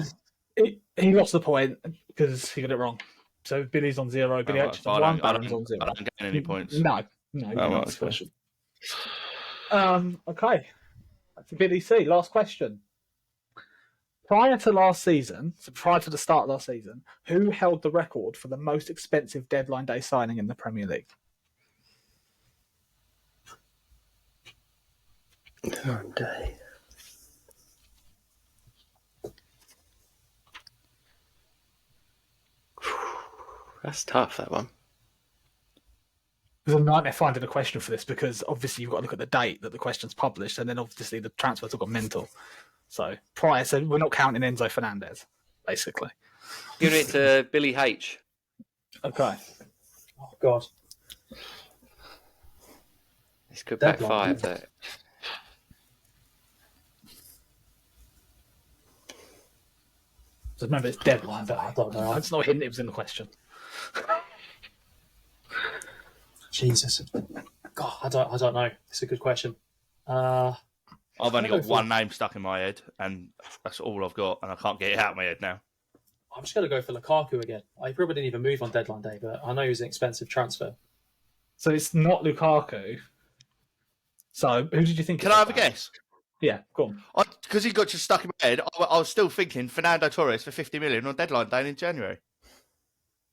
He lost the point because he got it wrong. So Billy's on 0, Billy H is on 1, Baron's on 0. I don't gain any points. No, you Oh, don't right, ask a question. Okay. Back to Billy C. Last question. Prior to the start of last season, who held the record for the most expensive deadline day signing in the Premier League? Okay. That's tough, that one. It was a nightmare finding a question for this because obviously you've got to look at the date that the question's published, and then obviously the transfers have got mental. So we're not counting Enzo Fernandez, basically. Giving it to Billy H. Okay. Oh God. This could Deadline. backfire, but So remember, it's deadline day. I don't know. It's not a hint it was in the question. Jesus. God, I don't know. It's a good question. I've only go got for- one name stuck in my head, and that's all I've got, and I can't get it out of my head now. I'm just going to go for Lukaku again. He probably didn't even move on deadline day, but I know he was an expensive transfer. So it's not Lukaku. So who did you think? Can I have a guess? Yeah, go on. Because he got just stuck in my head, I was still thinking Fernando Torres for 50 million on deadline day in January.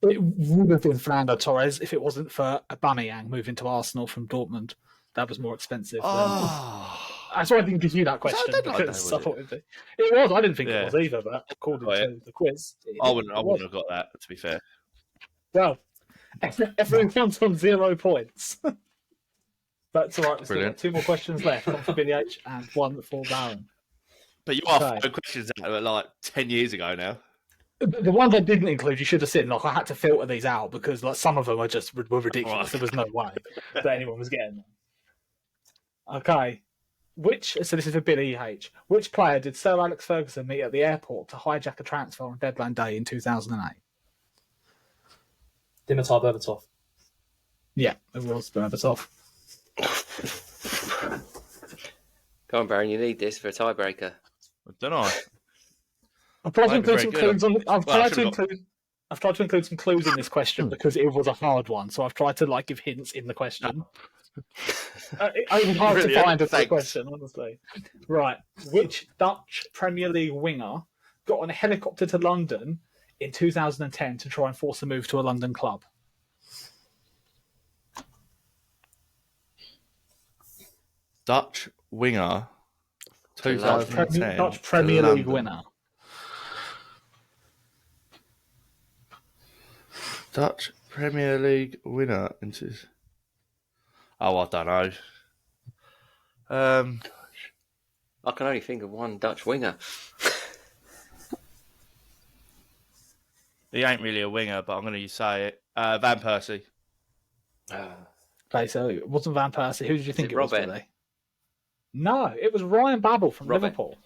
It would have been Fernando Torres if it wasn't for Aubameyang moving to Arsenal from Dortmund. That was more expensive. That's why I didn't give you that question. deadline day, Because was I thought it'd be. It was. I didn't think Yeah. it was either, but according to the quiz, I wouldn't have got that, to be fair. Well, everyone's on 0 points. That's all right. We've still got Brilliant. 2 more questions left. One for Billy H and one for Baron. But you are Okay. throwing questions out of like 10 years ago now. The ones I didn't include, you should have seen. Like I had to filter these out because like some of them were ridiculous. Right. There was no way that anyone was getting them. Okay, so this is for Billy H. Which player did Sir Alex Ferguson meet at the airport to hijack a transfer on deadline day in 2008? Dimitar Berbatov. Yeah, it was Berbatov. Go on, Baron, you need this for a tiebreaker. Don't I? I've tried to Might be include some very clues on. I've Well, I tried to should've got- include. I've tried to include some clues in this question because it was a hard one. So I've tried to give hints in the question. It was hard to Brilliant, find a thanks. question, honestly. Right. Which Dutch Premier League winger got on a helicopter to London in 2010 to try and force a move to a London club? Dutch winger, To London. 2010. Dutch Premier to League London. winner. Dutch Premier League winner. Oh, I don't know. I can only think of one Dutch winger. He ain't really a winger, but I'm going to say it. Van Persie. Okay, so it wasn't Van Persie. Who did you think it was Robben? today? No, it was Ryan Babel from Robben. Liverpool.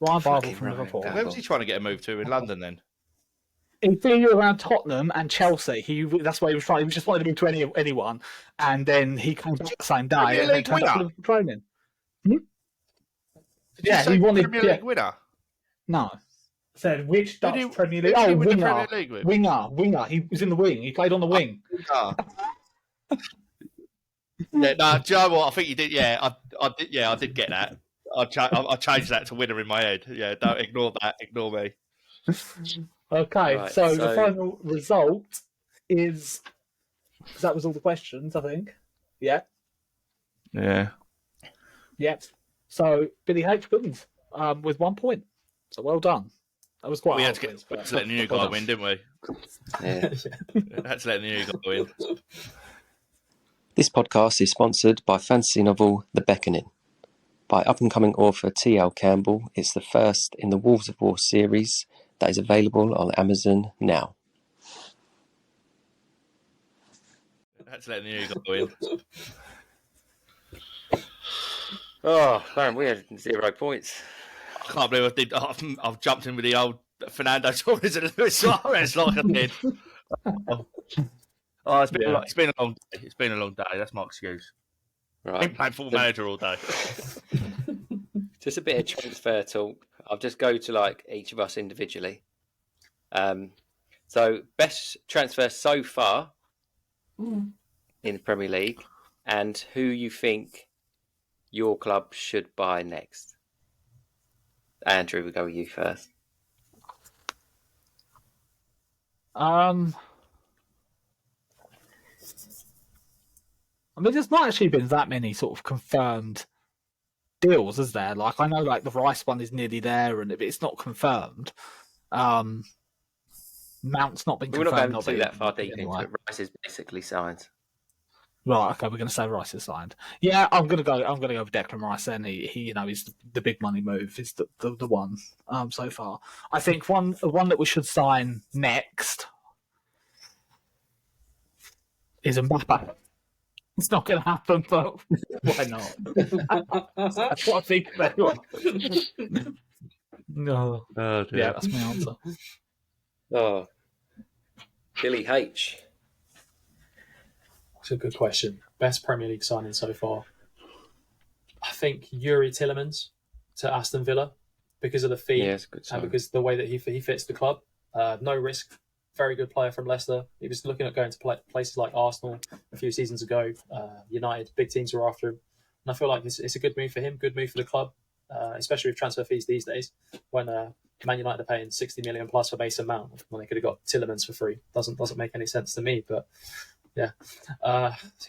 Ryan Babel Fucking from Ryan Liverpool. Babel. Where was he trying to get a move to in London then? He flew around Tottenham and Chelsea. That's why he was trying. He just wanted to move to anyone, and then he came back the same day Premier and then League turned up for winner? Liverpool training. Did Yeah, you say he wanted- Premier yeah. League winner? No. Said which Dutch he- Premier who League? did he Oh, win the winger. Premier League with? Winger. He was in the wing. He played on the wing. Ah. Yeah, no, do you know what? I think you did. Yeah, I did. Yeah, I did get that. I changed that to winner in my head. Yeah, don't ignore that. Ignore me. Okay, Right, so the so- final result is... Because that was all the questions, I think. Yeah. Yeah. Yep. So Billy H wins with 1 point. So well done. That was quite We a had hard to quiz, but- let the new guy win, didn't we? Yeah. Had to let the new guy win. This podcast is sponsored by fantasy novel The Beckoning. By up-and-coming author T.L. Campbell, it's the first in the Wolves of War series that is available on Amazon now. Had to let the new guy win. Oh, Baron, we had 0 points. I can't believe I did. I've jumped in with the old Fernando Torres and Luis Suarez like I did. Oh, it's been Yeah. it's been a long day. It's been a long day. That's my excuse. I've been Right. playing full manager all day. Just a bit of transfer talk. I'll just go to like each of us individually. So best transfer so far in the Premier League, and who you think your club should buy next. Andrew, we'll go with you first. I mean, there's not actually been that many sort of confirmed deals, is there? Like, I know, like, the Rice one is nearly there, and it's not confirmed. Mount's not been We're confirmed. not going too that far deep anyway. into it. Rice is basically signed. Right, okay, we're going to say Rice is signed. Yeah, I'm going to go with Declan Rice. Then he you know, he's the big money move. Is the one so far. I think one that we should sign next is Mbappe. It's not going to happen, but why not? That's what I think anyway. No, Oh, dear. yeah, that's my answer. Oh, Billy H. That's a good question. Best Premier League signing so far. I think Yuri Tillemans to Aston Villa because of the fee Yeah, it's a good and sign. because the way that he fits the club. No risk. Very good player from Leicester. He was looking at going to places like Arsenal a few seasons ago. United, big teams were after him. And I feel like it's a good move for him, good move for the club, especially with transfer fees these days when Man United are paying 60 million plus for Mason Mount when they could have got Tillemans for free. Doesn't make any sense to me, but yeah.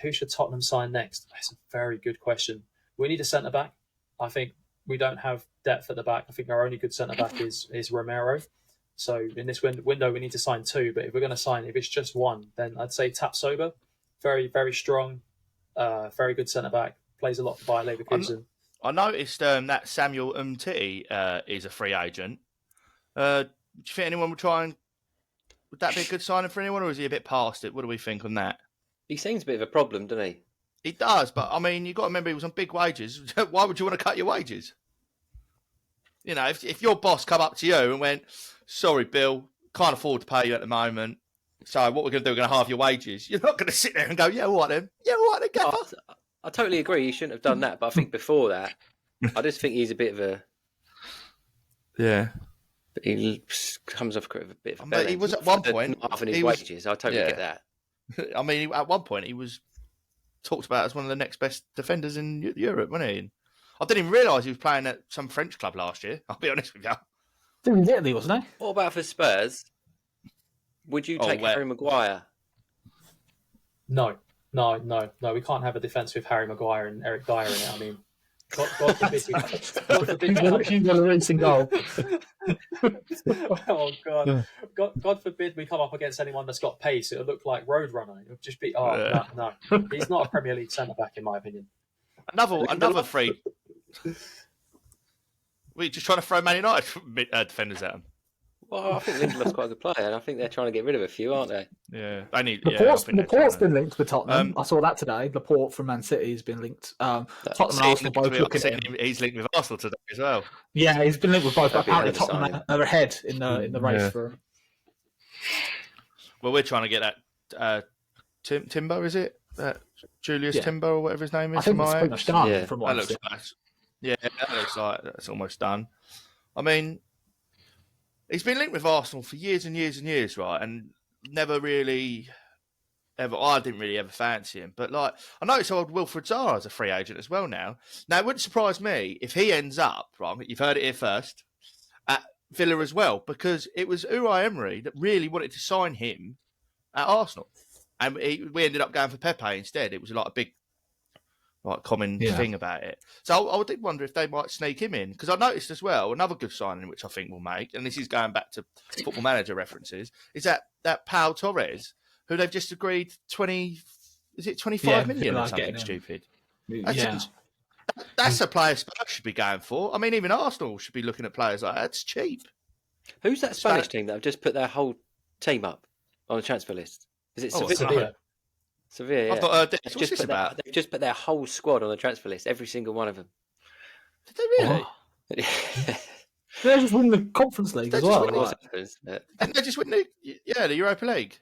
Who should Tottenham sign next? That's a very good question. We need a centre back. I think we don't have depth at the back. I think our only good centre back is Romero. So in this window, we need to sign 2. But if we're going to sign, if it's just 1, then I'd say Tapsoba. Very, very strong, very good centre back. Plays a lot for Bayer Leverkusen. I noticed that Samuel Umtiti is a free agent. Do you think anyone would try and... Would that be a good signing for anyone, or is he a bit past it? What do we think on that? He seems a bit of a problem, doesn't he? He does, but I mean, you've got to remember he was on big wages. Why would you want to cut your wages? You know, if your boss come up to you and went, sorry, Bill, can't afford to pay you at the moment, so what we're going to do, we're going to halve your wages. You're not going to sit there and go, yeah, all right then. Yeah, all right then, Gaffer. I totally agree. He shouldn't have done that. But I think before that, I just think he's a bit of a... Yeah. He comes off a bit of a But belly. he was at one For point, half of his he was- wages. I totally yeah. get that. I mean, at one point he was talked about as one of the next best defenders in Europe, wasn't he? And I didn't even realise he was playing at some French club last year. I'll be honest with you. He was in Italy, wasn't he? What about for Spurs? Would you take Harry Maguire? No. We can't have a defence with Harry Maguire and Eric Dyer in it. I mean, God forbid He's got a racing goal. oh God forbid we come up against anyone that's got pace. It'll look like Roadrunner. It'll just be no. He's not a Premier League centre back in my opinion. Another free. We're just trying to throw Man United defenders at him. Well, I think Lindelof's quite a good player, and I think they're trying to get rid of a few, aren't they? Yeah, they need. Laporte's been linked with Tottenham. I saw that today. Laporte from Man City has been linked. Tottenham and Arsenal both looking at him. He's linked with Arsenal today as well. Yeah, he's been linked with both. Apparently, Tottenham are ahead in the race for him. Well, we're trying to get that Timber, is it? Julius Timber or whatever his name is. I think it's pretty much done from what I've seen. Yeah, that looks like that's almost done. I mean, he's been linked with Arsenal for years and years and years, right? And never really ever. I didn't really ever fancy him, but like I noticed old Wilfred Zaha as a free agent as well now. Now it wouldn't surprise me if he ends up, right? You've heard it here first, at Villa as well, because it was Unai Emery that really wanted to sign him at Arsenal, and we ended up going for Pepe instead. It was like a big, like common thing about it. So I did wonder if they might sneak him in, because I noticed as well another good signing which I think will make, and this is going back to Football Manager references, is that Pau Torres, who they've just agreed 25 million or something stupid. That's a player Spurs should be going for. I mean, even Arsenal should be looking at players like that. It's cheap. Who's that Spanish team that have just put their whole team up on the transfer list? Is it Sevilla? Sevilla, yeah. I've not heard this. What's this about? They've just put their whole squad on the transfer list, every single one of them. Did they really? They just win the Conference League as well. Didn't they just win the Europa League?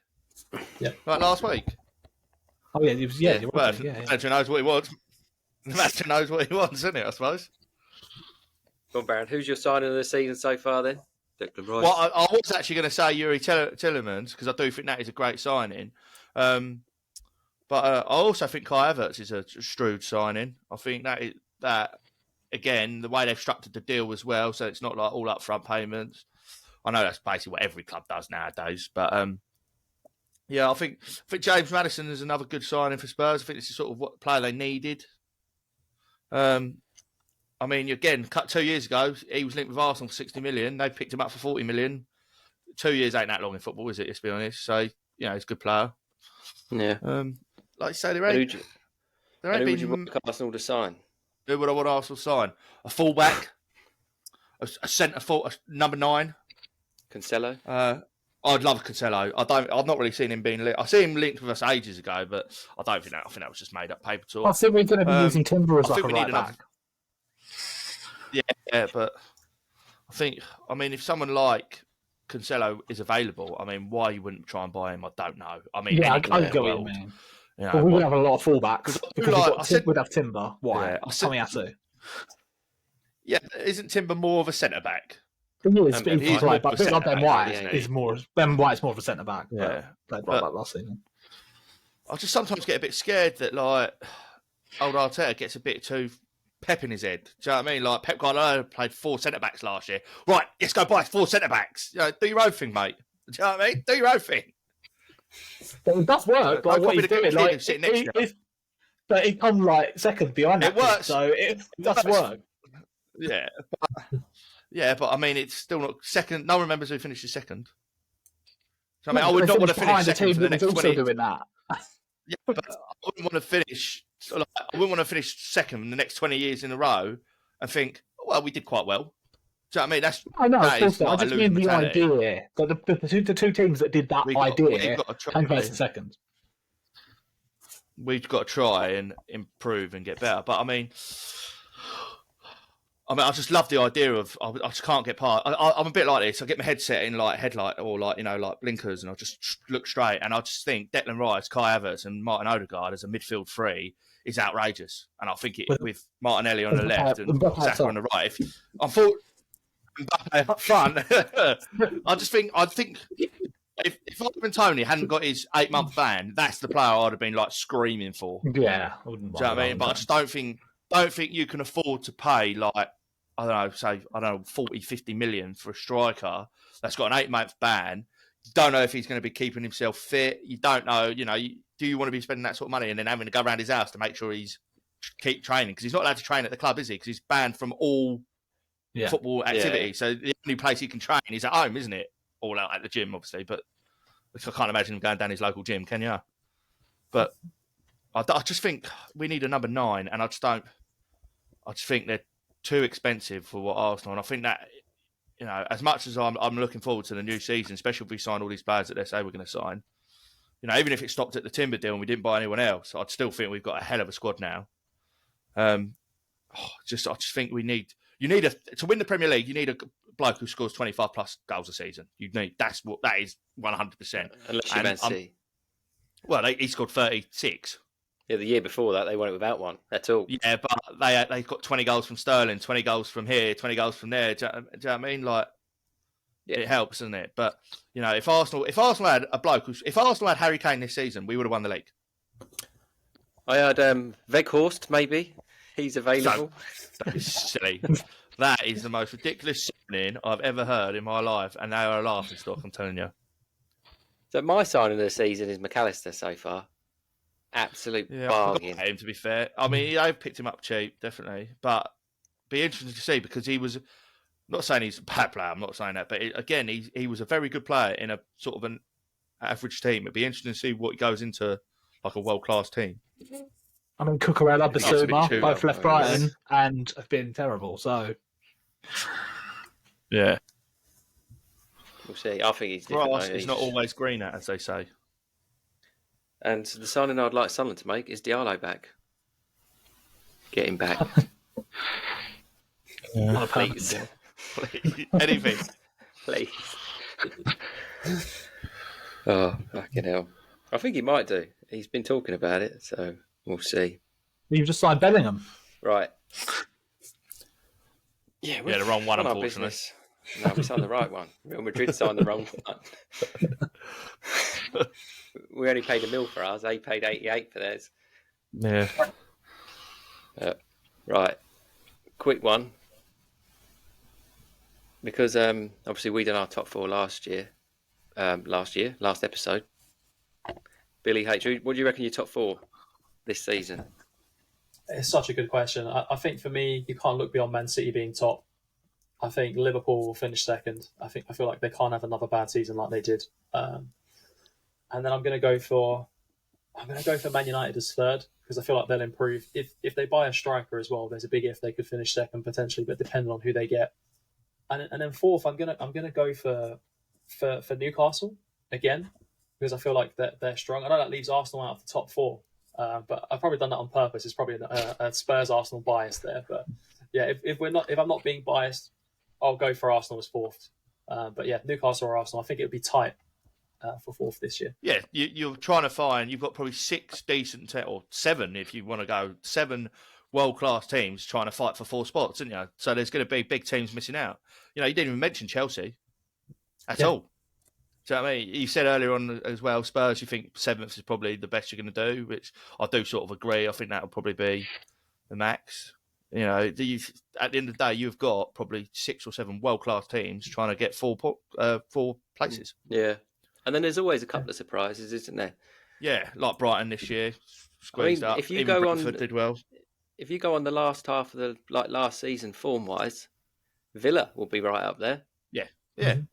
Yeah. Like last week? Oh, yeah, it was, Manager knows what he wants. The manager knows what he wants, isn't it, I suppose? Go on, Baron. Who's your signing of the season so far, then? Declan Rice. Well, I was actually going to say Yuri Tillemans, because I do think that is a great signing. But I also think Kai Havertz is a shrewd signing. I think that again, the way they've structured the deal as well, so it's not like all upfront payments. I know that's basically what every club does nowadays, but I think James Maddison is another good signing for Spurs. I think this is sort of what player they needed. I mean, again, 2 years ago, he was linked with Arsenal for 60 million. They picked him up for 40 million. 2 years ain't that long in football, is it? Let's be honest. So, he's a good player. Yeah. Like you say, there ain't who would you want Arsenal to sign? Who would I want Arsenal to sign? A fullback, a centre forward, number 9. Cancelo. I'd love Cancelo. I've not really seen him being linked. I see him linked with us ages ago, but I don't think that. I think that was just made up paper talk. I think we're going to be using Timber as like a right back. Yeah, but I mean, if someone like Cancelo is available, I mean, why you wouldn't try and buy him, I don't know. I mean, I get what you mean. But we would have a lot of fullbacks because we'd have Timber. Why? Tomiyasu. Yeah, isn't Timber more of a centre back? He is, but he's right. But Ben White is more. Ben White's more of a centre back. Yeah, played right back last season. I just sometimes get a bit scared that like old Arteta gets a bit too pep in his head. Do you know what I mean? Like Pep Guardiola played 4 centre backs last year. Right, let's go buy 4 centre backs. Do your own thing, mate. Do you know what I mean? Do your own thing. But it does work. Like what he's doing, like sitting next to you. But he comes like second behind. It works. So it does work. Yeah, but I mean, it's still not second. No one remembers who finished second. So, I mean, I would not want to finish second for the next 20. Doing that. Yeah, but I wouldn't want to finish. I wouldn't want to finish second in the next 20 years in a row and think, well, we did quite well. So I mean, that's. I know. I just mean the idea. The two teams that did that idea came first and second. We've got to try and improve and get better. But I mean, I just love the idea of. I just can't get past. I'm a bit like this. I get my headset in like headlight or like like blinkers, and I just look straight. And I just think Declan Rice, Kai Havertz, and Martin Odegaard as a midfield 3 is outrageous. And I think with Martinelli on the left and Saka on the right. I thought Mbappe up front. I think if Ivan Toney hadn't got his 8-month ban, that's the player I'd have been like screaming for. Yeah, I wouldn't. Do you know what I mean? But I just don't think you can afford to pay like, I don't know, 40, 50 million for a striker that's got an 8-month ban. You don't know if he's going to be keeping himself fit. You don't know, do you want to be spending that sort of money and then having to go around his house to make sure he's keep training? Because he's not allowed to train at the club, is he? Because he's banned from all football activity. Yeah. So the only place he can train is at home, isn't it? All out at the gym, obviously. But I can't imagine him going down his local gym, can you? But I just think we need a number 9, and I just think they're too expensive for what Arsenal. And I think that, as much as I'm looking forward to the new season, especially if we sign all these players that they say we're going to sign, even if it stopped at the Timber deal and we didn't buy anyone else, I'd still think we've got a hell of a squad now. I just think to win the Premier League, you need a bloke who scores 25 plus goals a season. That is 100%. Unless you're Man City. Well, he scored 36. Yeah, the year before that, they won it without one. That's all. Yeah, but they got 20 goals from Sterling, 20 goals from here, 20 goals from there. Do you know what I mean? Like, it helps, doesn't it? But, if Arsenal had a bloke, if Arsenal had Harry Kane this season, we would have won the league. I had Weghorst, maybe. He's available. That is silly. That is the most ridiculous signing I've ever heard in my life, and they are a laughing stock, I'm telling you. So my signing of the season is McAllister so far. Absolute bargain. I forgot him, to be fair. I mean, I've picked him up cheap, definitely. But be interesting to see, because he was, not saying he's a bad player, I'm not saying that, but again, he was a very good player in a sort of an average team. It'd be interesting to see what he goes into, like a world-class team. I mean, Cucurella, Basuma, both left Brighton and have been terrible. So, yeah, we'll see. I think he's different. Grass is not always greener, as they say. And the signing I'd like Sunderland to make is Diallo back. Get him back. Please. Please. Anything. Please. Oh, fucking hell. I think he might do. He's been talking about it, so we'll see. You've just signed Bellingham. Right. Yeah, the wrong one, unfortunately. No, we signed the right one. Real Madrid signed the wrong one. We only paid $1 million for ours. They paid 88 for theirs. Yeah. Right. Quick one. Because obviously we done our top 4 last episode. Billy H, what do you reckon your top 4 this season? It's such a good question. I think for me, you can't look beyond Man City being top. I think Liverpool will finish second. I feel like they can't have another bad season like they did. And then I'm going to go for Man United as third, because I feel like they'll improve. If they buy a striker as well, there's a big if they could finish second potentially, but depending on who they get. And then fourth, I'm gonna go for Newcastle again, because I feel like they're strong. I know that leaves Arsenal out of the top 4, but I've probably done that on purpose. It's probably a Spurs Arsenal bias there, but yeah, if I'm not being biased, I'll go for Arsenal as fourth. But yeah, Newcastle or Arsenal, I think it would be tight for fourth this year. Yeah, you're trying to find. You've got probably 6 decent or 7 if you want to go 7 world-class teams trying to fight for 4 spots, isn't you? So there's going to be big teams missing out. You didn't even mention Chelsea at all. Do you know what I mean? You said earlier on as well, Spurs, you think 7th is probably the best you're going to do, which I do sort of agree. I think that will probably be the max. At the end of the day, you've got probably 6 or 7 world-class teams trying to get 4 places. Yeah. And then there's always a couple of surprises, isn't there? Yeah, like Brighton this year, squeezed up. If you Even go Brentford did well. If you go on the last half of the last season form-wise, Villa will be right up there. Yeah. And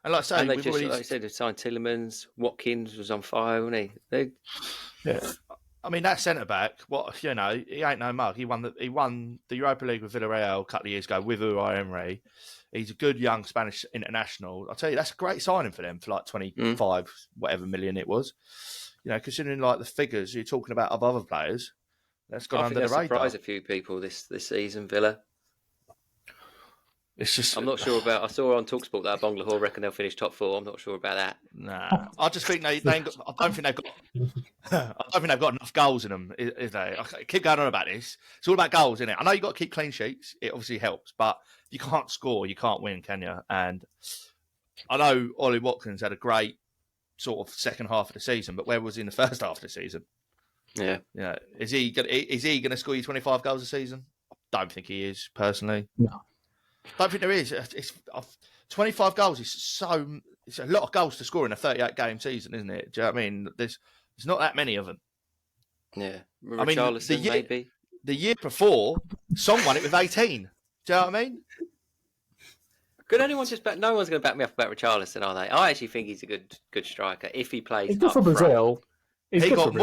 like I say, and like I said, they signed Tillemans. Watkins was on fire, wasn't he? Yeah. I mean, that centre back. He ain't no mug. He won the Europa League with Villarreal a couple of years ago with Unai Emery. He's a good young Spanish international. I'll tell you, that's a great signing for them for like 25 whatever million it was. Considering like the figures you're talking about of other players, that's gone under the radar. Surprised a few people this season, Villa. It's just. I'm not sure about. I saw on Talksport that Bangalore reckon they'll finish top 4. I'm not sure about that. Nah, I just think they ain't got. I don't think they've got. I don't think they've got enough goals in them. Is they? I keep going on about this. It's all about goals, isn't it? I know you got to keep clean sheets. It obviously helps, but you can't score, you can't win, can you? And I know Ollie Watkins had a great sort of second half of the season, but where was he in the first half of the season? Yeah. Yeah, is he gonna score you 25 goals a season? I don't think he is personally. No. Don't think there is. It's 25 goals is it's a lot of goals to score in a 38 game season, isn't it? Do you know what I mean? There's not that many of them. Yeah. I mean, Richarlison, maybe. The year before, Son won it with 18. Do you know what I mean? Could anyone just back? No one's going to back me up about Richarlison, are they? I actually think he's a good striker if he plays. He's good up for front. Brazil. He got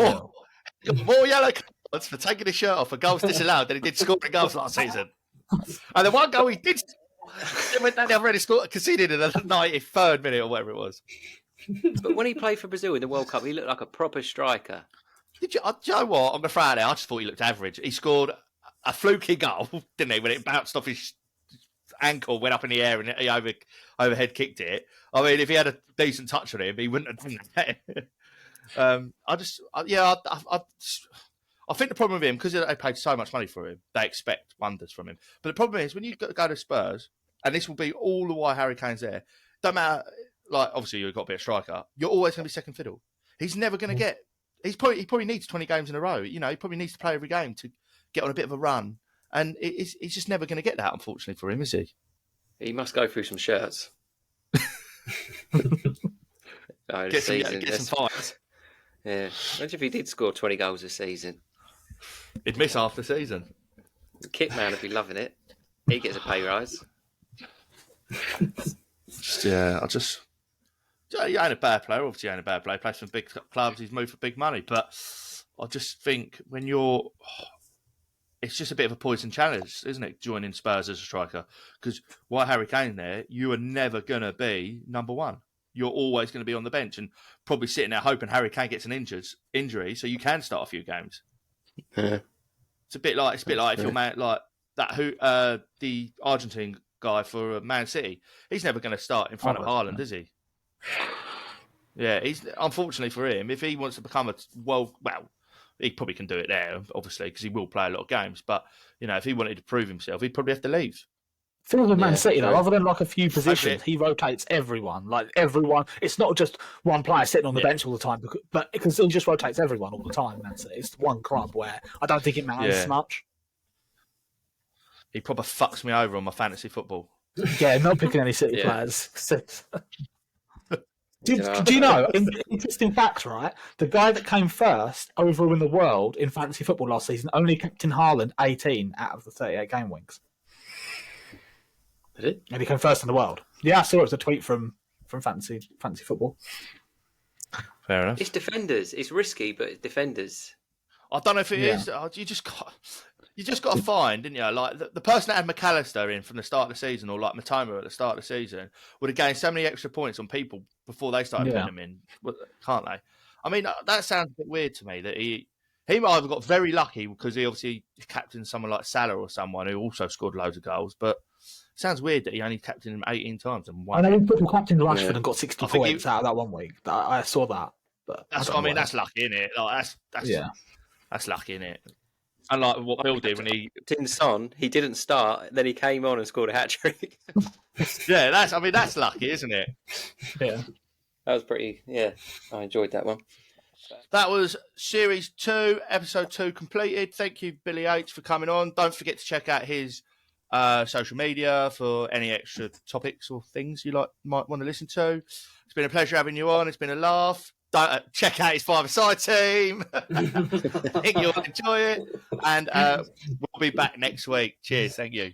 more yellow cards for taking his shirt off for goals disallowed than he did scoring goals last season. And the one goal he did, he went down the other end and scored, conceded in the 93rd minute or whatever it was. But when he played for Brazil in the World Cup, he looked like a proper striker. Do you know what? On the Friday, I just thought he looked average. He scored a fluky goal, didn't he? When it bounced off his ankle, went up in the air, and he overhead kicked it. I mean, if he had a decent touch on him, he wouldn't have done that. I think the problem with him, because they paid so much money for him, they expect wonders from him. But the problem is, when you go to Spurs, and this will be all the why Harry Kane's there, don't matter, like, obviously you've got to be a striker, you're always going to be second fiddle. He's never going to get, he probably needs 20 games in a row. You know, he probably needs to play every game to get on a bit of a run. And he's just never going to get that, unfortunately, for him, is he? He must go through some shirts. Get some fights. Yeah. Imagine if he did score 20 goals a season. He'd miss half the season. The kick man would be loving it. He gets a pay rise. He ain't a bad player. Obviously, he ain't a bad player. He plays for big clubs. He's moved for big money. But I just think when you're... It's just a bit of a poison challenge, isn't it, joining Spurs as a striker? Because while Harry Kane there, you are never going to be number one. You're always going to be on the bench and probably sitting there hoping Harry Kane gets an injury so you can start a few games. Yeah. It's a bit like if you're like that the Argentine guy for Man City. He's never going to start in front of Haaland, is he? Yeah, he's unfortunately for him, if he wants to become he probably can do it there, obviously, because he will play a lot of games. But, you know, if he wanted to prove himself, he'd probably have to leave. Thing with Man City, though, other than like a few positions, he rotates everyone. Like everyone, it's not just one player sitting on the bench all the time, because he just rotates everyone all the time. Man City, it's one club where I don't think it matters much. He probably fucks me over on my fantasy football. Yeah, not picking any City players. Do you know, interesting fact, right? The guy that came first over in the world in fantasy football last season only captain Haaland 18 out of the 38 game weeks. Did it? And he came first in the world. Yeah, I saw it was a tweet from fantasy football. Fair enough. It's defenders. It's risky, but it's defenders. I don't know if it is. You just got to find, didn't you? Like the person that had McAllister in from the start of the season, or like Matoma at the start of the season, would have gained so many extra points on people before they started putting them in, can't they? I mean, that sounds a bit weird to me. That he might have got very lucky because he obviously captained someone like Salah or someone who also scored loads of goals, but it sounds weird that he only captained him 18 times and won. I know football captained Rashford and got 60 points out of that 1 week. I saw that. But that's what I mean. That's lucky, isn't it? Like that's lucky, isn't it? Unlike what Bill did when he he didn't start, then he came on and scored a hat trick. Yeah, that's lucky, isn't it? Yeah, that was pretty. Yeah, I enjoyed that one. That was Series 2, Episode 2 completed. Thank you, Billy H, for coming on. Don't forget to check out his social media for any extra topics or things you might want to listen to. It's been a pleasure having you on. It's been a laugh. Check out his five-a-side team. I think you'll enjoy it. And we'll be back next week. Cheers. Thank you.